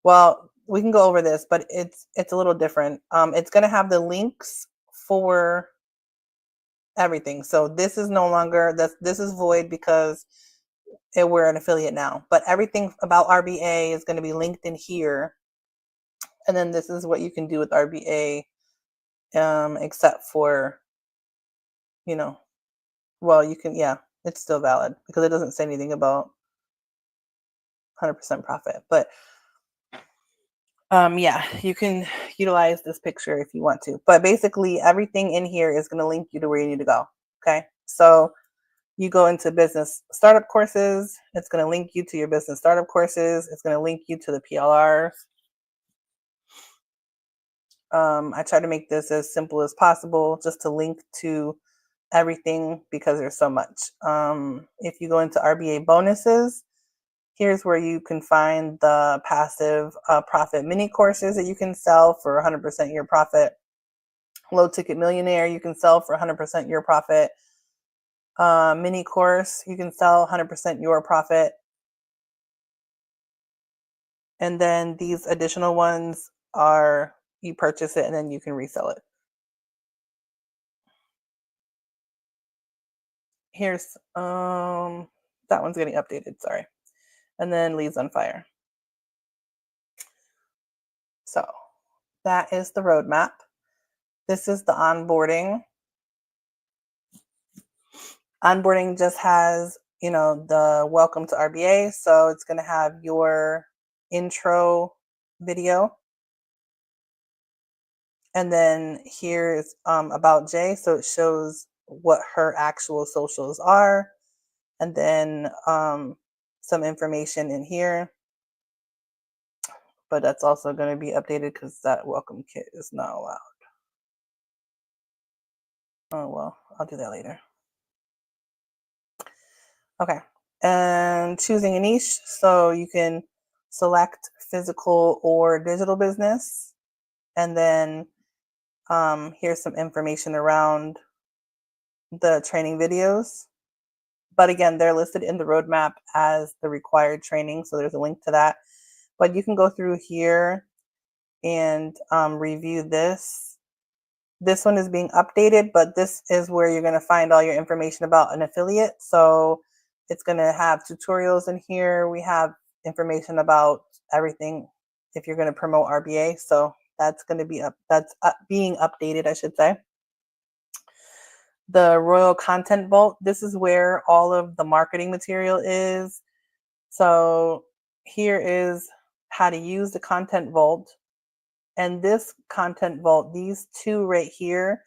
Speaker 1: well, we can go over this, but it's a little different. It's gonna have the links for everything. So this is no longer, this is void because we're an affiliate now, but everything about RBA is going to be linked in here. And then this is what you can do with RBA, except for, well, you can, yeah, it's still valid because it doesn't say anything about 100% profit, but yeah, you can utilize this picture if you want to, but basically everything in here is going to link you to where you need to go. Okay. So you go into business startup courses. It's going to link you to your business startup courses. It's going to link you to the PLRs. I try to make this as simple as possible just to link to everything because there's so much. If you go into RBA bonuses, here's where you can find the passive profit mini courses that you can sell for 100% your profit. Low ticket millionaire, you can sell for 100% your profit. Mini course, you can sell 100% your profit. And then these additional ones are, you purchase it and then you can resell it. Here's, that one's getting updated, sorry. And then leads on fire. So that is the roadmap. This is the onboarding. Onboarding just has, the welcome to RBA. So it's going to have your intro video. And then here's about Jay. So it shows what her actual socials are. And then some information in here. But that's also going to be updated because that welcome kit is not allowed. Oh, well, I'll do that later. Okay. And choosing a niche. So you can select physical or digital business. And then here's some information around the training videos. But again, they're listed in the roadmap as the required training. So there's a link to that. But you can go through here and review this. This one is being updated, but this is where you're going to find all your information about an affiliate. So it's going to have tutorials in here. We have information about everything if you're going to promote RBA. So that's going to be being updated, I should say. The Royal Content Vault, this is where all of the marketing material is. So here is how to use the Content Vault. And this Content Vault, these two right here,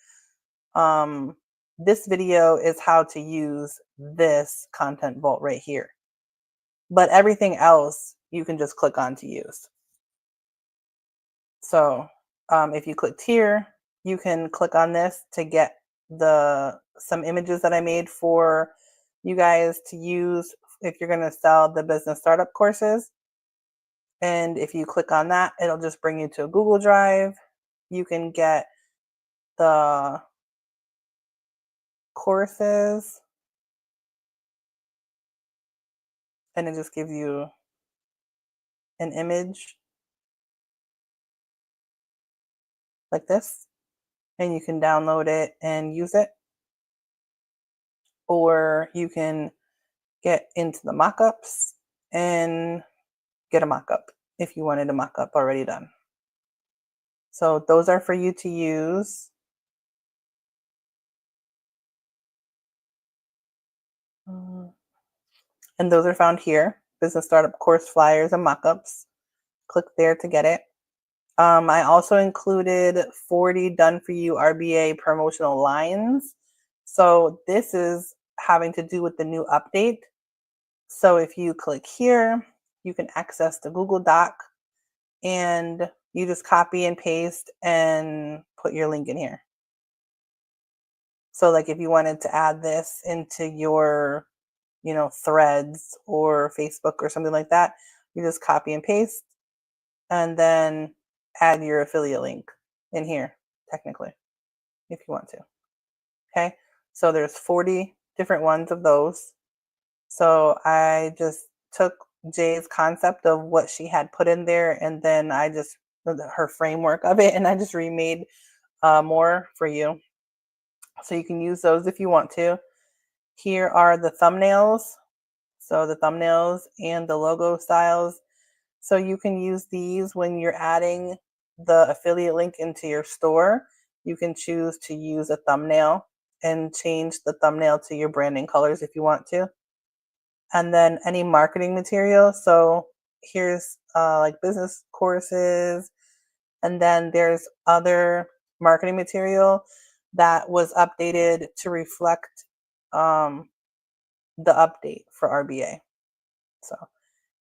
Speaker 1: this video is how to use this Content Vault right here. But everything else you can just click on to use. So if you clicked here, you can click on this to get some images that I made for you guys to use if you're going to sell the business startup courses. And if you click on that, it'll just bring you to a Google Drive. You can get the courses, and it just gives you an image like this, and you can download it and use it. Or you can get into the mockups and get a mockup if you wanted a mockup already done. So those are for you to use. And those are found here, business startup course flyers and mockups. Click there to get it. I also included 40 done for you RBA promotional lines. So this is having to do with the new update. So if you click here, you can access the Google Doc, and you just copy and paste and put your link in here. So like if you wanted to add this into your, threads or Facebook or something like that, you just copy and paste and then add your affiliate link in here, technically, if you want to. Okay, so there's 40 different ones of those. So I just took Jay's concept of what she had put in there, and then her framework of it, and I just remade more for you. So you can use those if you want to. Here are the thumbnails. So the thumbnails and the logo styles. So you can use these when you're adding the affiliate link into your store. You can choose to use a thumbnail and change the thumbnail to your branding colors if you want to. And then any marketing material. So here's like business courses. And then there's other marketing material that was updated to reflect the update for RBA. So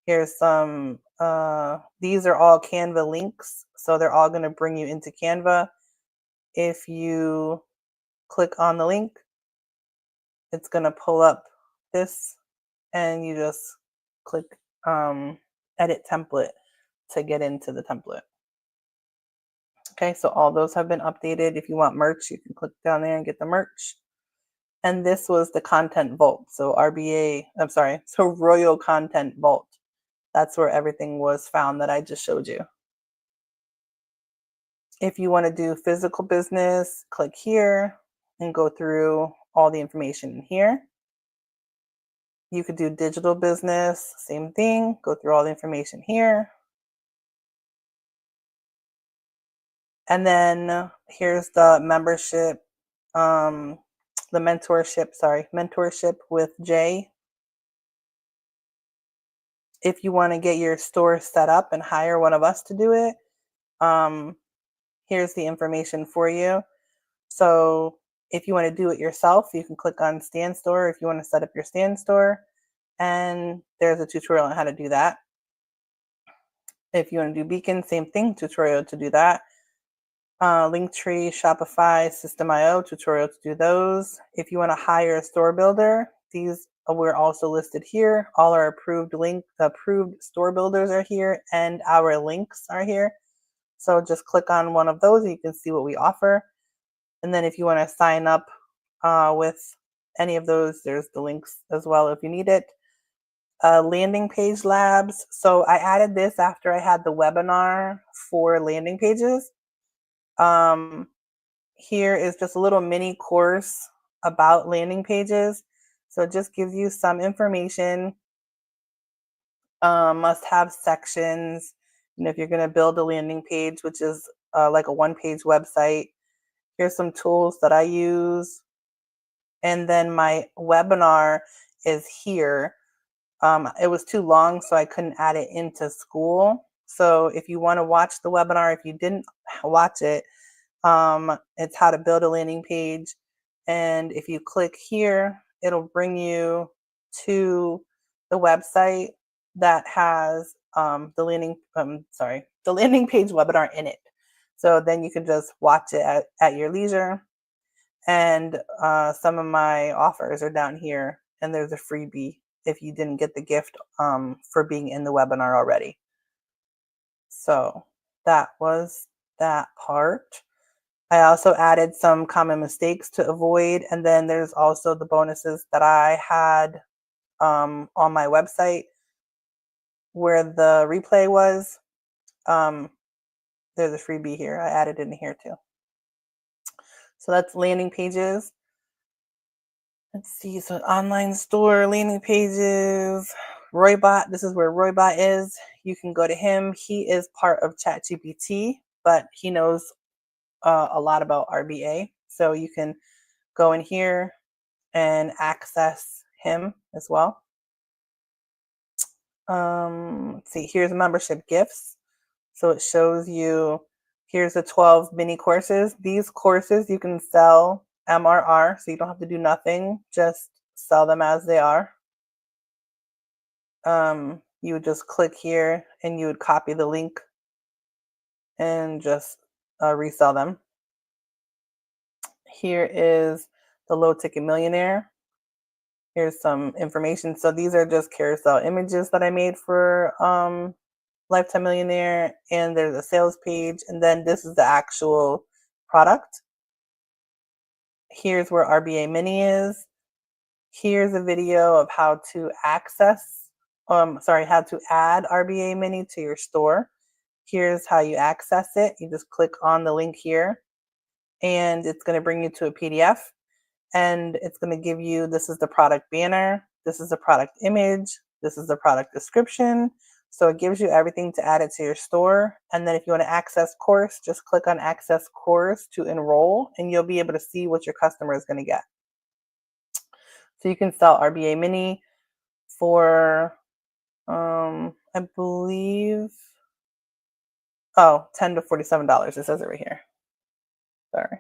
Speaker 1: here's some, these are all Canva links. So they're all going to bring you into Canva. If you click on the link, it's going to pull up this, and you just click edit template to get into the template. Okay, so all those have been updated. If you want merch, you can click down there and get the merch. And this was the Content Vault. So Royal Content Vault. That's where everything was found that I just showed you. If you want to do physical business, click here and go through all the information in here. You could do digital business, same thing, go through all the information here. And then here's the membership, mentorship with Jay. If you want to get your store set up and hire one of us to do it, here's the information for you. So if you want to do it yourself, you can click on Stand Store if you want to set up your Stand Store. And there's a tutorial on how to do that. If you want to do Beacon, same thing, tutorial to do that. Linktree, Shopify, System.io, tutorial to do those. If you want to hire a store builder, these we're also listed here. All our approved store builders are here, and our links are here. So just click on one of those and you can see what we offer. And then if you want to sign up with any of those, there's the links as well if you need it. landing page labs. So I added this after I had the webinar for landing pages. Here is just a little mini course about landing pages. So it just gives you some information. Must have sections. If you're going to build a landing page, which is like a one-page website, here's some tools that I use. And then my webinar is here. It was too long, so I couldn't add it into school. So if you want to watch the webinar, if you didn't watch it, it's how to build a landing page. And if you click here, it'll bring you to the website that has the landing page webinar in it. So then you can just watch it at your leisure. And some of my offers are down here, and there's a freebie if you didn't get the gift for being in the webinar already. So that was that part. I also added some common mistakes to avoid, and then there's also the bonuses that I had on my website where the replay was. There's a freebie here. I added it in here too. So that's landing pages. Let's see. So online store, landing pages, Roybot. This is where Roybot is. You can go to him. He is part of ChatGPT, but he knows a lot about RBA. So you can go in here and access him as well. Let's see. Here's membership gifts. So it shows you, here's the 12 mini courses. These courses you can sell MRR, so you don't have to do nothing, just sell them as they are. You would just click here and you would copy the link and just resell them. Here is the low ticket millionaire. Here's some information. So these are just carousel images that I made for Lifetime Millionaire, and there's a sales page, and then this is the actual product. Here's where RBA Mini is. Here's a video of how to how to add RBA Mini to your store. Here's how you access it. You just click on the link here, and it's going to bring you to a PDF, and it's going to give you, this is the product banner, this is the product image, this is the product description. So it gives you everything to add it to your store. And then if you want to access course, just click on access course to enroll, and you'll be able to see what your customer is going to get. So you can sell RBA Mini for, I believe, $10 to $47. It says it right here. Sorry.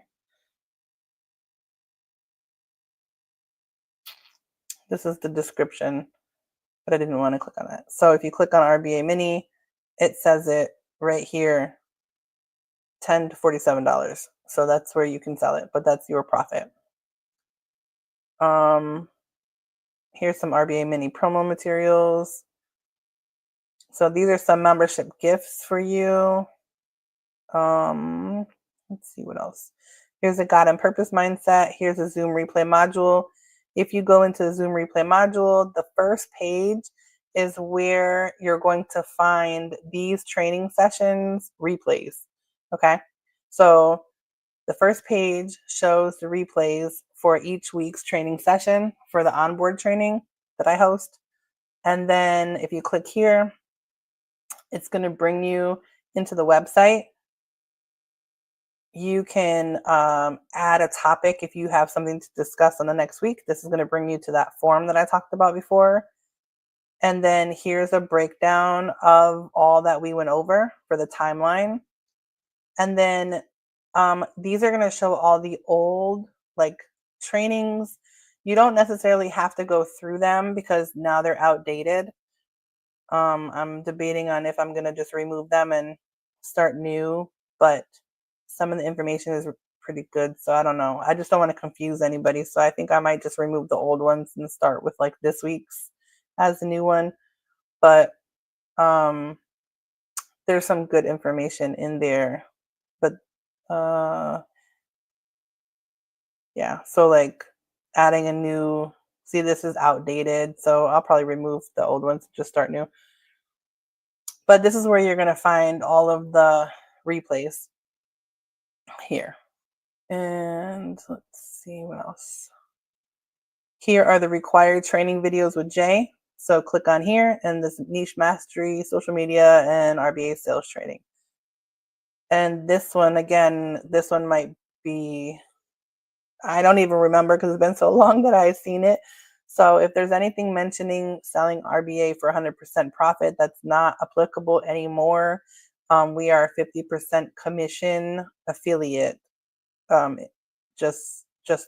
Speaker 1: This is the description, but I didn't want to click on that. So if you click on RBA Mini, it says it right here, $10 to $47. So that's where you can sell it, but that's your profit. Here's some RBA Mini promo materials. So these are some membership gifts for you. Let's see what else. Here's a God and Purpose mindset. Here's a Zoom replay module. If you go into the Zoom replay module, the first page is where you're going to find these training sessions replays. Okay. So the first page shows the replays for each week's training session for the onboard training that I host. And then if you click here, it's going to bring you into the website. You can add a topic if you have something to discuss on the next week. This is going to bring you to that form that I talked about before. And then here's a breakdown of all that we went over for the timeline. And then these are going to show all the old trainings. You don't necessarily have to go through them because now they're outdated. I'm debating on if I'm going to just remove them and start new, but some of the information is pretty good. So I don't know. I just don't want to confuse anybody. So I think I might just remove the old ones and start with this week's as the new one. But there's some good information in there. But yeah, so adding a new See, this is outdated, so I'll probably remove the old ones, just start new. But this is where you're going to find all of the replays here. And let's see what else. Here are the required training videos with Jay. So click on here and this niche mastery, social media, and RBA sales training. And this one, again, this one might be, I don't even remember because it's been so long that I've seen it. So if there's anything mentioning selling RBA for 100% profit, that's not applicable anymore. We are a 50% commission affiliate. Just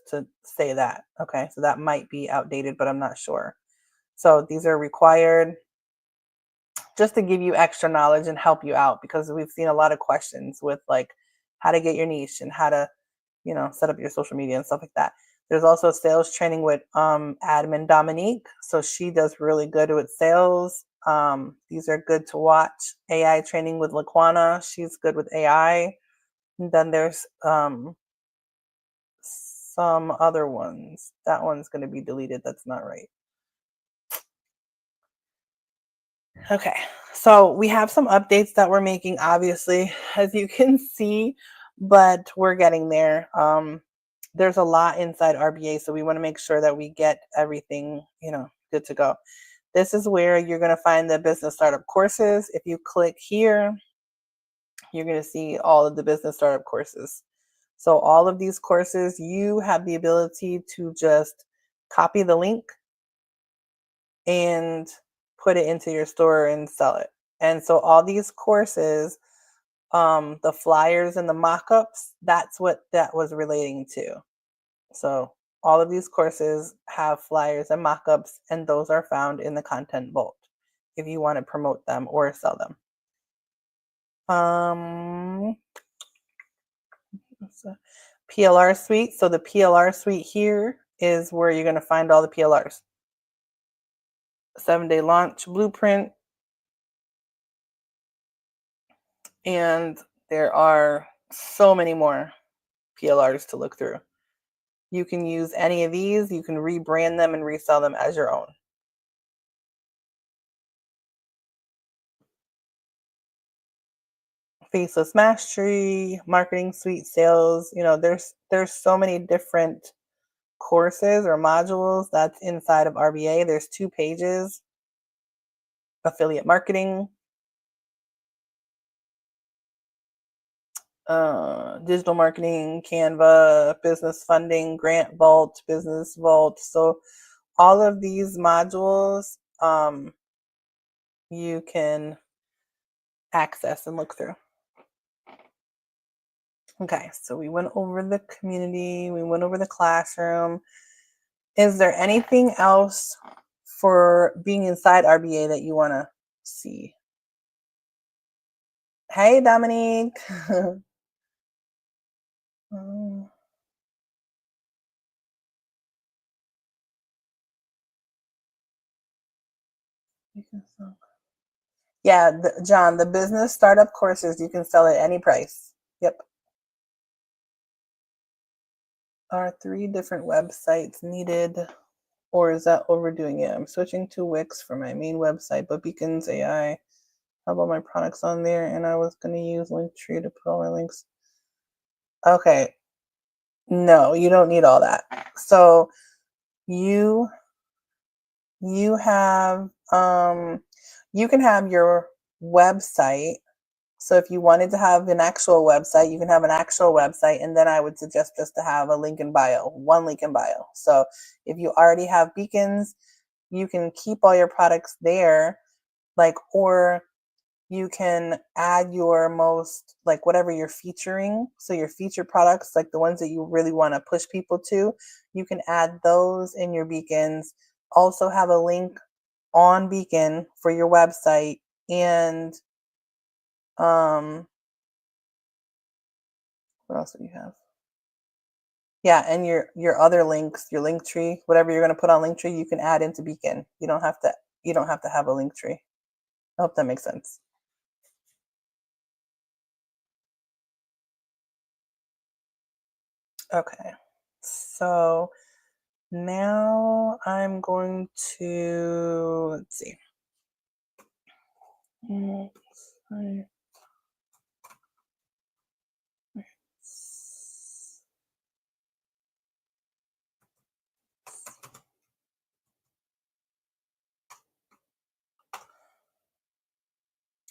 Speaker 1: to say that. Okay, so that might be outdated, but I'm not sure. So these are required just to give you extra knowledge and help you out, because we've seen a lot of questions with like how to get your niche and how to, set up your social media and stuff like that. There's also sales training with admin Dominique. So she does really good with sales. These are good to watch. AI training with Laquana. She's good with AI. And then there's some other ones. That one's going to be deleted. That's not right. Okay, so we have some updates that we're making, obviously, as you can see, but we're getting there. There's a lot inside RBA, so we want to make sure that we get everything, good to go. This is where you're going to find the business startup courses. If you click here, you're going to see all of the business startup courses. So all of these courses, you have the ability to just copy the link and put it into your store and sell it. And so all these courses, the flyers and the mock-ups, that's what that was relating to. So all of these courses have flyers and mock-ups, and those are found in the content vault if you want to promote them or sell them. PLR suite. So the PLR suite here is where you're going to find all the PLRs. 7-day launch blueprint. And there are so many more PLRs to look through. You can use any of these. You can rebrand them and resell them as your own. Faceless Mastery, Marketing Suite Sales. There's so many different courses or modules that's inside of RBA. There's 2 pages. Affiliate marketing, digital marketing, Canva, business funding, Grant Vault, Business Vault. So all of these modules you can access and look through. Okay, so we went over the community, we went over the classroom. Is there anything else for being inside RBA that you want to see? Hey, Dominique. Yeah, John, the business startup courses, you can sell at any price. Yep. Are 3 different websites needed, or is that overdoing it? I'm switching to Wix for my main website, but Beacons AI, how about my products on there? And I was going to use Linktree to put all my links. Okay. No, you don't need all that. So you have you can have your website. So if you wanted to have an actual website, you can have an actual website, and then I would suggest just to have a link in bio, 1 link in bio. So if you already have Beacons, you can keep all your products there, or you can add your most, whatever you're featuring. So your featured products, like the ones that you really want to push people to, you can add those in your Beacons. Also have a link on Beacon for your website, and what else do you have? Yeah, and your other links, your Linktree, whatever you're going to put on Linktree, you can add into Beacon. You don't have to have a Linktree. I hope that makes sense. Okay. So Now I'm going to, let's see.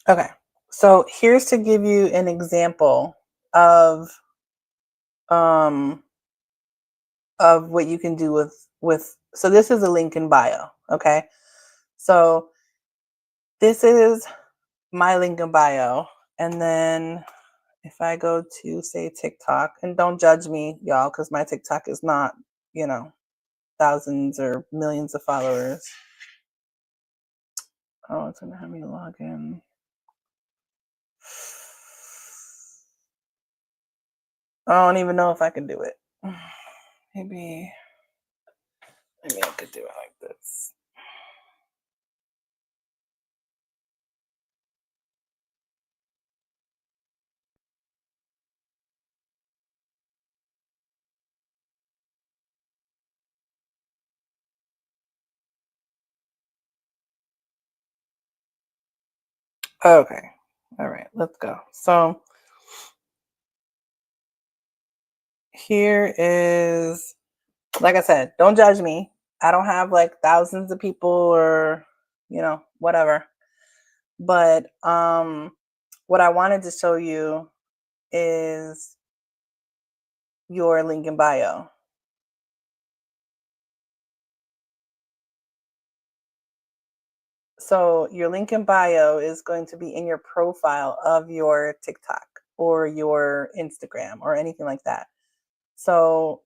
Speaker 1: Okay, so here's to give you an example of um what you can do with so this is a link in bio. Okay, so this is my link in bio, and then if I go to say TikTok, and don't judge me, y'all, because my TikTok is not, thousands or millions of followers. Oh, it's gonna have me log in. I don't even know if I can do it. Maybe I could do it like this. Okay. All right, let's go. So here is, like I said, don't judge me. I don't have like thousands of people or, whatever. But what I wanted to show you is your link in bio. So your link in bio is going to be in your profile of your TikTok or your Instagram or anything like that. So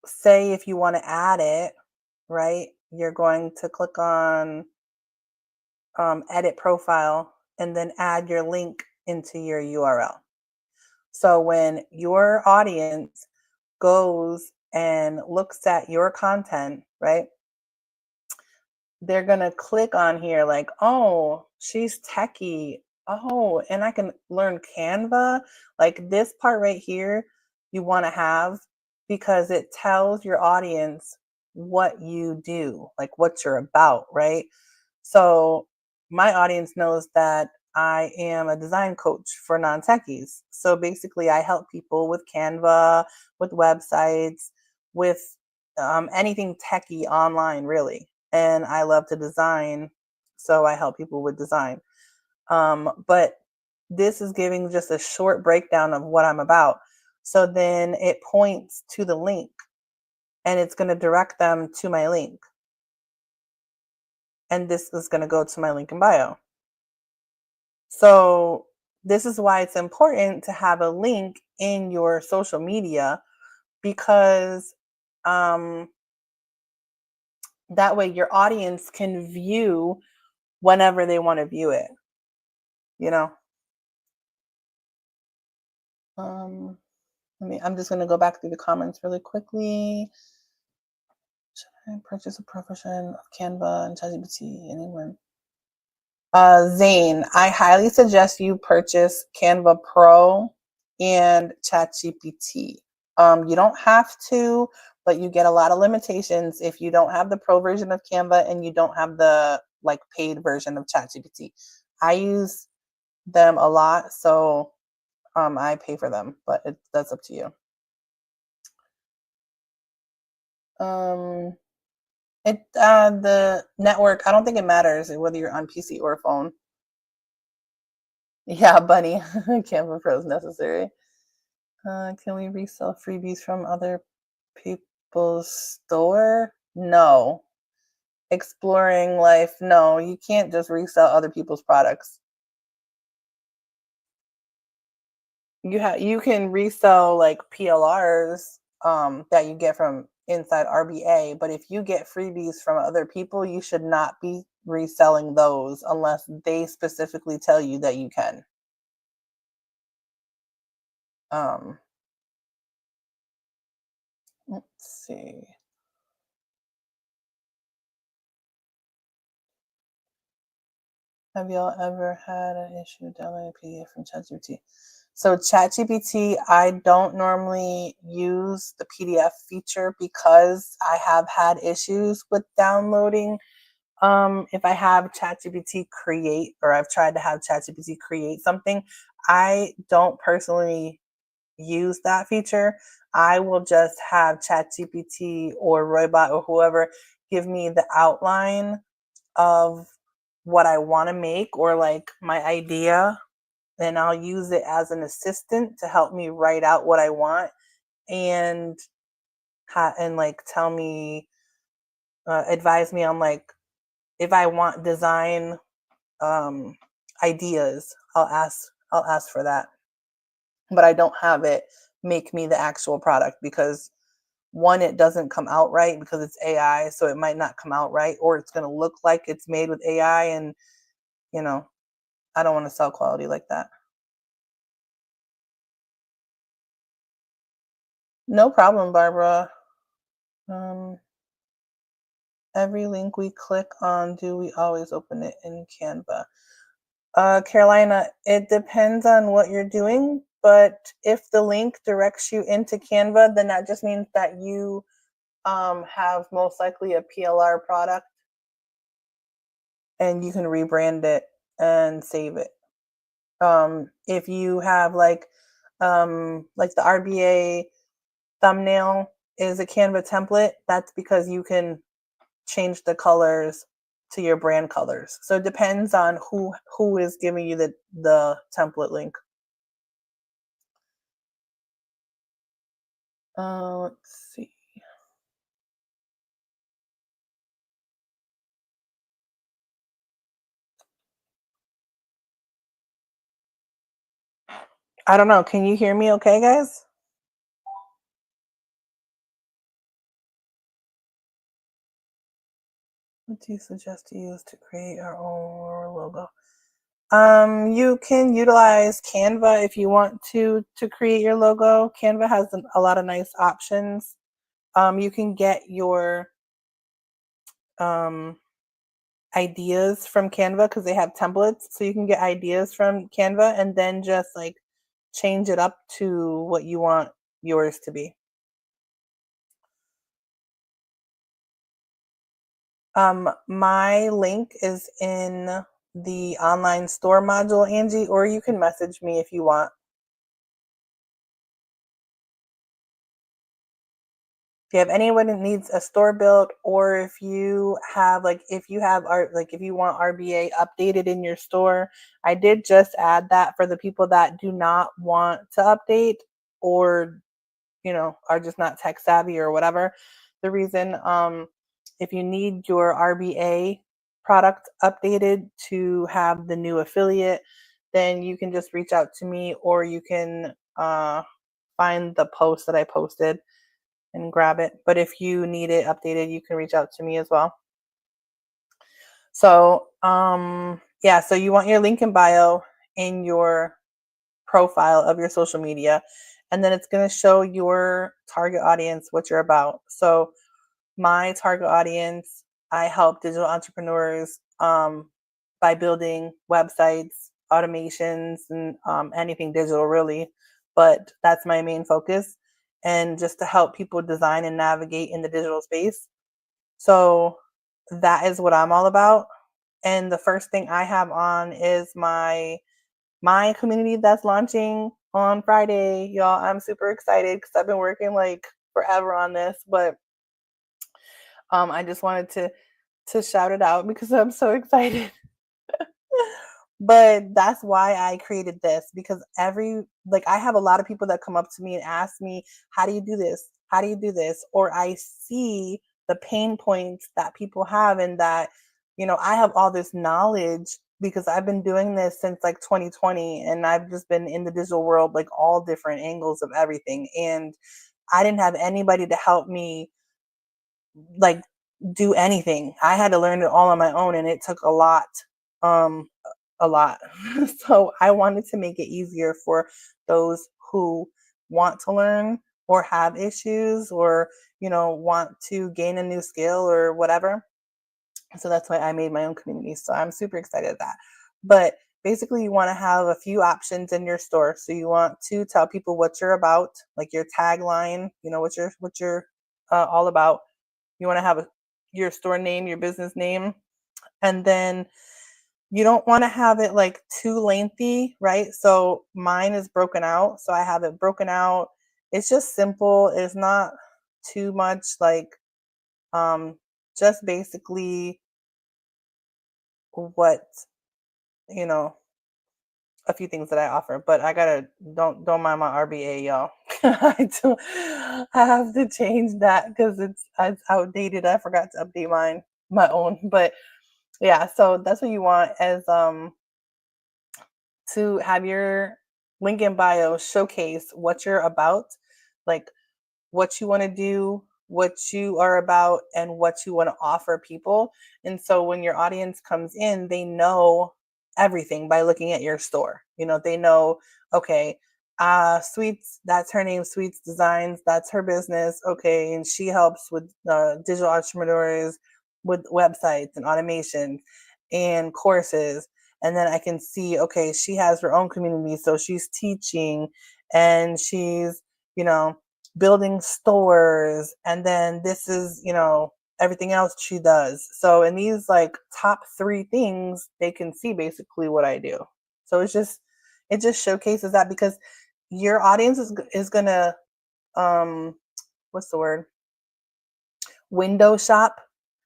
Speaker 1: say if you want to add it, right, you're going to click on edit profile and then add your link into your URL. So when your audience goes and looks at your content, right, they're going to click on here like, oh, she's techie. Oh, and I can learn Canva. Like this part right here, you want to have because it tells your audience what you do, like what you're about, right? So my audience knows that I am a design coach for non-techies. So basically, I help people with Canva, with websites, with anything techie online, really. And I love to design, so I help people with design. But this is giving just a short breakdown of what I'm about. So then it points to the link, and it's going to direct them to my link. And this is going to go to my link in bio. So this is why it's important to have a link in your social media because that way your audience can view whenever they want to view it, you know? Um, I'm just going to go back through the comments really quickly. Should I purchase a pro version of Canva and ChatGPT? Anyone? Zane, I highly suggest you purchase Canva Pro and ChatGPT. You don't have to, but you get a lot of limitations if you don't have the pro version of Canva and you don't have the like paid version of ChatGPT. I use them a lot, so I pay for them, but that's up to you. The network, I don't think it matters whether you're on PC or phone. Yeah, bunny. Canva Pro is necessary. Can we resell freebies from other people's store? No. Exploring life? No, you can't just resell other people's products. You can resell like PLRs that you get from inside RBA, but if you get freebies from other people, you should not be reselling those unless they specifically tell you that you can. Um, let's see. Have y'all ever had an issue downloading a PDF from ChatGPT? So ChatGPT, I don't normally use the PDF feature because I have had issues with downloading. If I have ChatGPT create, or I've tried to have ChatGPT create something, I don't personally use that feature. I will just have ChatGPT or Roybot or whoever give me the outline of what I want to make, or like my idea, and I'll use it as an assistant to help me write out what I want, and and like tell me, advise me on like if I want design um, ideas. I'll ask for that, but I don't have it make me the actual product because one, it doesn't come out right because it's AI, so it might not come out right, or it's going to look like it's made with AI, and you know, I don't want to sell quality like that. No problem, Barbara. Um, every link we click on, do we always open it in Canva? Carolina, it depends on what you're doing, but if the link directs you into Canva, then that just means that you have most likely a PLR product, and you can rebrand it and save it. If you have like the RBA thumbnail is a Canva template, that's because you can change the colors to your brand colors. So it depends on who is giving you the template link. Let's see. I don't know. Can you hear me okay, guys? What do you suggest to use to create our own logo? You can utilize Canva if you want to create your logo. Canva has a lot of nice options. You can get your um, ideas from Canva because they have templates. So you can get ideas from Canva and then just like change it up to what you want yours to be. My link is in the online store module, Angie, or you can message me if you want. If you have anyone that needs a store built, or if you have if you want RBA updated in your store, I did just add that for the people that do not want to update, or are just not tech savvy or whatever the reason. If you need your RBA product updated to have the new affiliate, then you can just reach out to me, or you can find the post that I posted and grab it. But if you need it updated, you can reach out to me as well. So yeah, so you want your link in bio in your profile of your social media, and then it's going to show your target audience what you're about. So my target audience, I help digital entrepreneurs by building websites, automations, and anything digital really, but that's my main focus, and just to help people design and navigate in the digital space. So that is what I'm all about. And the first thing I have on is my community that's launching on Friday. Y'all, I'm super excited because I've been working like forever on this, but I just wanted to shout it out because I'm so excited. But that's why I created this, because I have a lot of people that come up to me and ask me, how do you do this? How do you do this? Or I see the pain points that people have, and that, I have all this knowledge because I've been doing this since like 2020, and I've just been in the digital world, like all different angles of everything. And I didn't have anybody to help me like do anything. I had to learn it all on my own, and it took a lot. Um, a lot. So I wanted to make it easier for those who want to learn, or have issues, or want to gain a new skill or whatever. So that's why I made my own community. So I'm super excited at that. But basically you want to have a few options in your store. So you want to tell people what you're about, like your tagline, what you're all about. You want to have your store name, your business name, and then you don't want to have it like too lengthy, right? So mine is broken out. So I have it broken out. It's just simple. It's not too much like um just basically what, you know, a few things that I offer, but I gotta don't mind my RBA, y'all. I have to change that because it's outdated. I forgot to update my own. But yeah, so that's what you want as to have your link in bio showcase what you're about, like what you want to do, what you are about, and what you want to offer people. And so when your audience comes in, they know everything by looking at your store. They know, okay, Sweets, that's her name, Sweets Designs, that's her business. Okay, and she helps with digital entrepreneurs with websites and automation and courses. And then I can see, okay, she has her own community, so she's teaching and she's, you know, building stores, and then this is, everything else she does. So in these like top three things, they can see basically what I do. So it just showcases that, because your audience is gonna what's the word, window shop.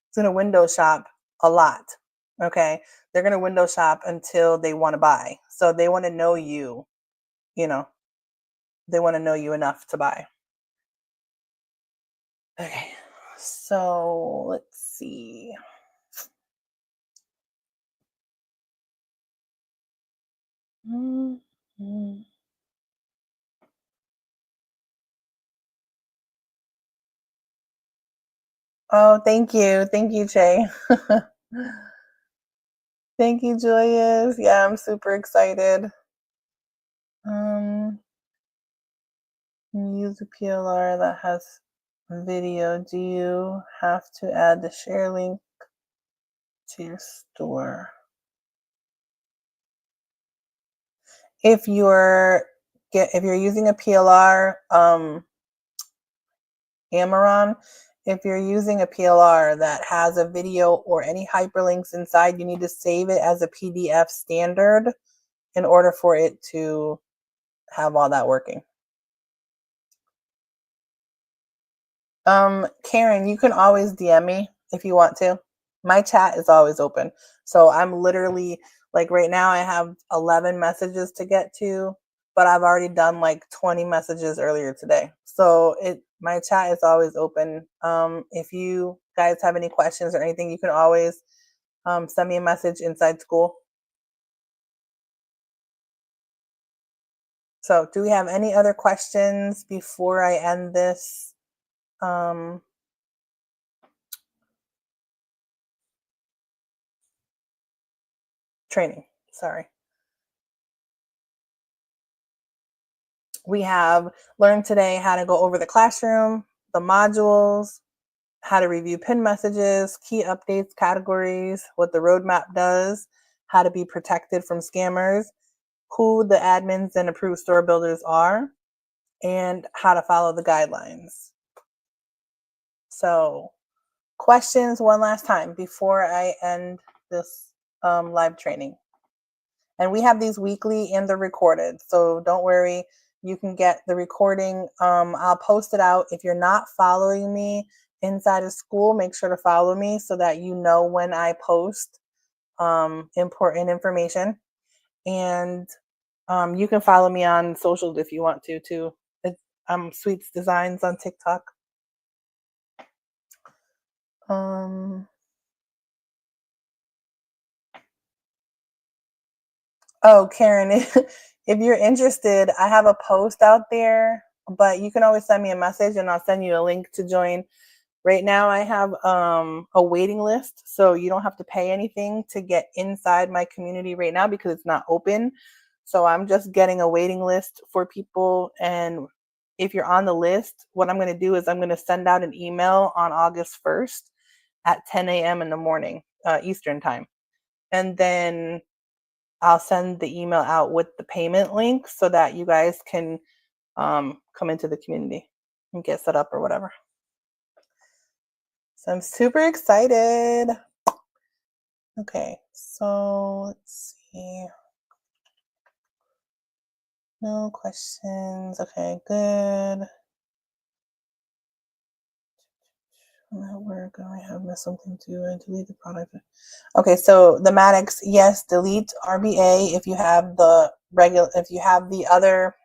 Speaker 1: It's gonna window shop a lot. Okay, they're gonna window shop until they want to buy. So they want to know you. You know, they want to know you enough to buy. Okay, so let's see. Mhm. Oh, thank you. Thank you, Jay. Thank you, Julius. Yeah, I'm super excited. Um, use a PLR that has video. Do you have to add the share link to your store? If if you're using a PLR, Amaron, if you're using a PLR that has a video or any hyperlinks inside, you need to save it as a PDF standard in order for it to have all that working. Karen, you can always DM me if you want to. My chat is always open. So I'm literally, like, right now I have 11 messages to get to, but I've already done like 20 messages earlier today. So my chat is always open. If you guys have any questions or anything, you can always send me a message inside school. So do we have any other questions before I end this um, training? Sorry. We have learned today how to go over the classroom, the modules, how to review pin messages, key updates, categories, what the roadmap does, how to be protected from scammers, who the admins and approved store builders are, and how to follow the guidelines. So, questions one last time before I end this live training. And we have these weekly and they're recorded. So don't worry, you can get the recording. I'll post it out. If you're not following me inside of school, make sure to follow me so that you know when I post important information. And you can follow me on socials if you want to too. I'm Sweets Designs on TikTok. Um, Oh, Karen, if you're interested, I have a post out there, but you can always send me a message and I'll send you a link to join. Right now, I have a waiting list, so you don't have to pay anything to get inside my community right now because it's not open. So I'm just getting a waiting list for people. And if you're on the list, what I'm going to do is I'm going to send out an email on August 1st at 10 a.m. in the morning, Eastern time. And then I'll send the email out with the payment link so that you guys can come into the community and get set up or whatever. So I'm super excited. Okay, so let's see. No questions. Okay, good. Network. I have missed something to and delete the product. Okay, so the Maddox, yes, delete RBA if you have the regular, if you have the other,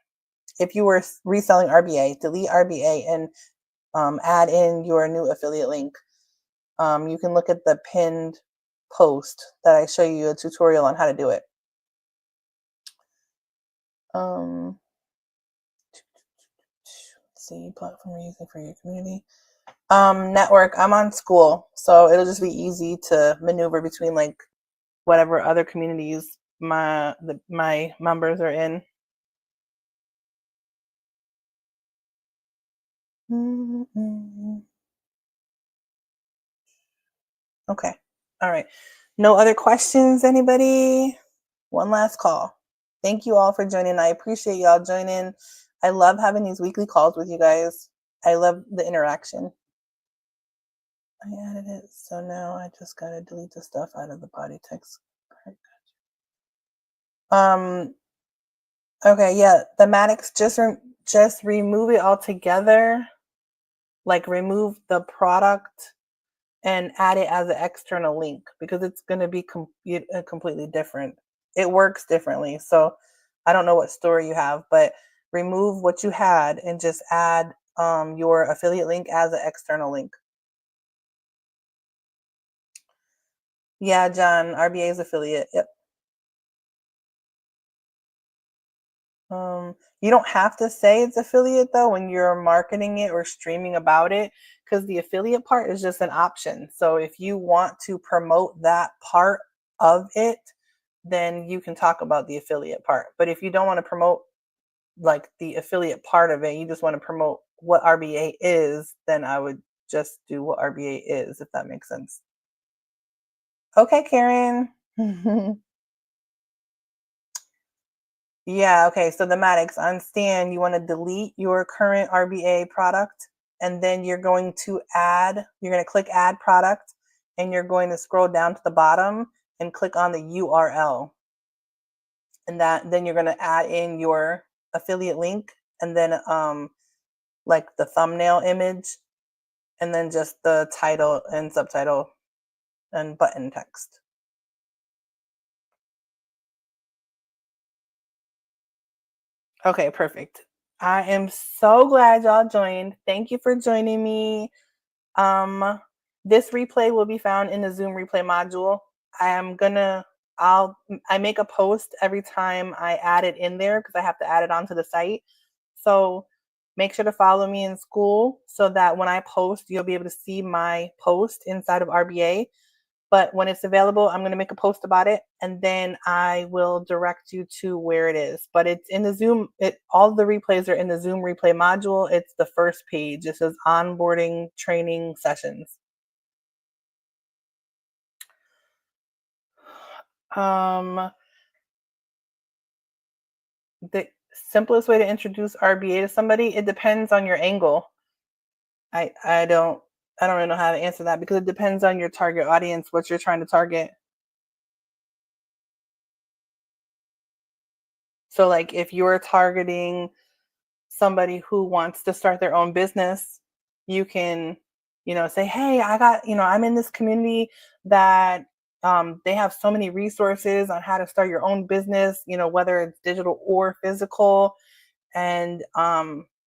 Speaker 1: if you were reselling RBA, delete RBA and add in your new affiliate link. You can look at the pinned post that I show you a tutorial on how to do it. Let's see, platform you're using for your community. Network, I'm on school, so it'll just be easy to maneuver between like whatever other communities my members are in. Okay. All right. No other questions, anybody? One last call. Thank you all for joining. I appreciate y'all joining. I love having these weekly calls with you guys. I love the interaction. I added it, so now I just gotta delete the stuff out of the body text. Okay, yeah, the Maddox, just remove it altogether. Like remove the product and add it as an external link because it's going to be completely different. It works differently. So I don't know what story you have, but remove what you had and just add your affiliate link as an external link. Yeah, John, RBA's affiliate. Yep. You don't have to say it's affiliate though when you're marketing it or streaming about it, because the affiliate part is just an option. So if you want to promote that part of it, then you can talk about the affiliate part. But if you don't want to promote like the affiliate part of it, you just want to promote what RBA is, then I would just do what RBA is, if that makes sense. Okay, Karen. Yeah, okay. So the Maddox, on Stan, you want to delete your current RBA product, and then you're going to click add product, and you're going to scroll down to the bottom and click on the URL. And then you're going to add in your affiliate link and then like the thumbnail image, and then just the title and subtitle and button text. Okay, perfect. I am so glad y'all joined. Thank you for joining me. This replay will be found in the Zoom replay module. I make a post every time I add it in there because I have to add it onto the site. So make sure to follow me in school so that when I post, you'll be able to see my post inside of RBA. But when it's available, I'm going to make a post about it, and then I will direct you to where it is. But it's in the Zoom. All the replays are in the Zoom replay module. It's the first page. It says onboarding training sessions. The simplest way to introduce RBA to somebody, it depends on your angle. I don't really know how to answer that because it depends on your target audience, what you're trying to target. So like if you're targeting somebody who wants to start their own business, you can, say, hey, I'm in this community that they have so many resources on how to start your own business, whether it's digital or physical. And,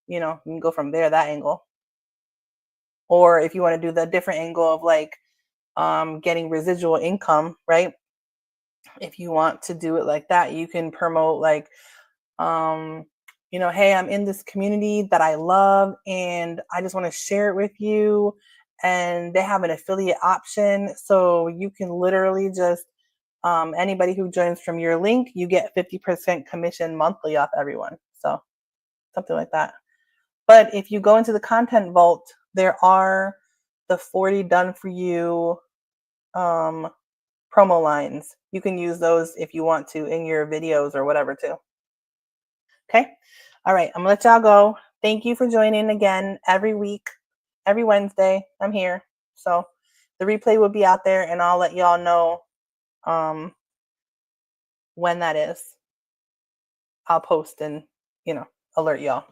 Speaker 1: you can go from there, that angle. Or if you want to do the different angle of like getting residual income, right? If you want to do it like that, you can promote like, hey, I'm in this community that I love and I just want to share it with you. And they have an affiliate option. So you can literally just, anybody who joins from your link, you get 50% commission monthly off everyone. So something like that. But if you go into the content vault, there are the 40 done for you promo lines. You can use those if you want to in your videos or whatever too. Okay. All right. I'm gonna let y'all go. Thank you for joining again every week, every Wednesday. I'm here. So the replay will be out there and I'll let y'all know when that is. I'll post and, alert y'all.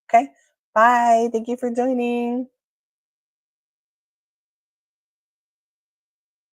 Speaker 1: Okay. Bye. Thank you for joining.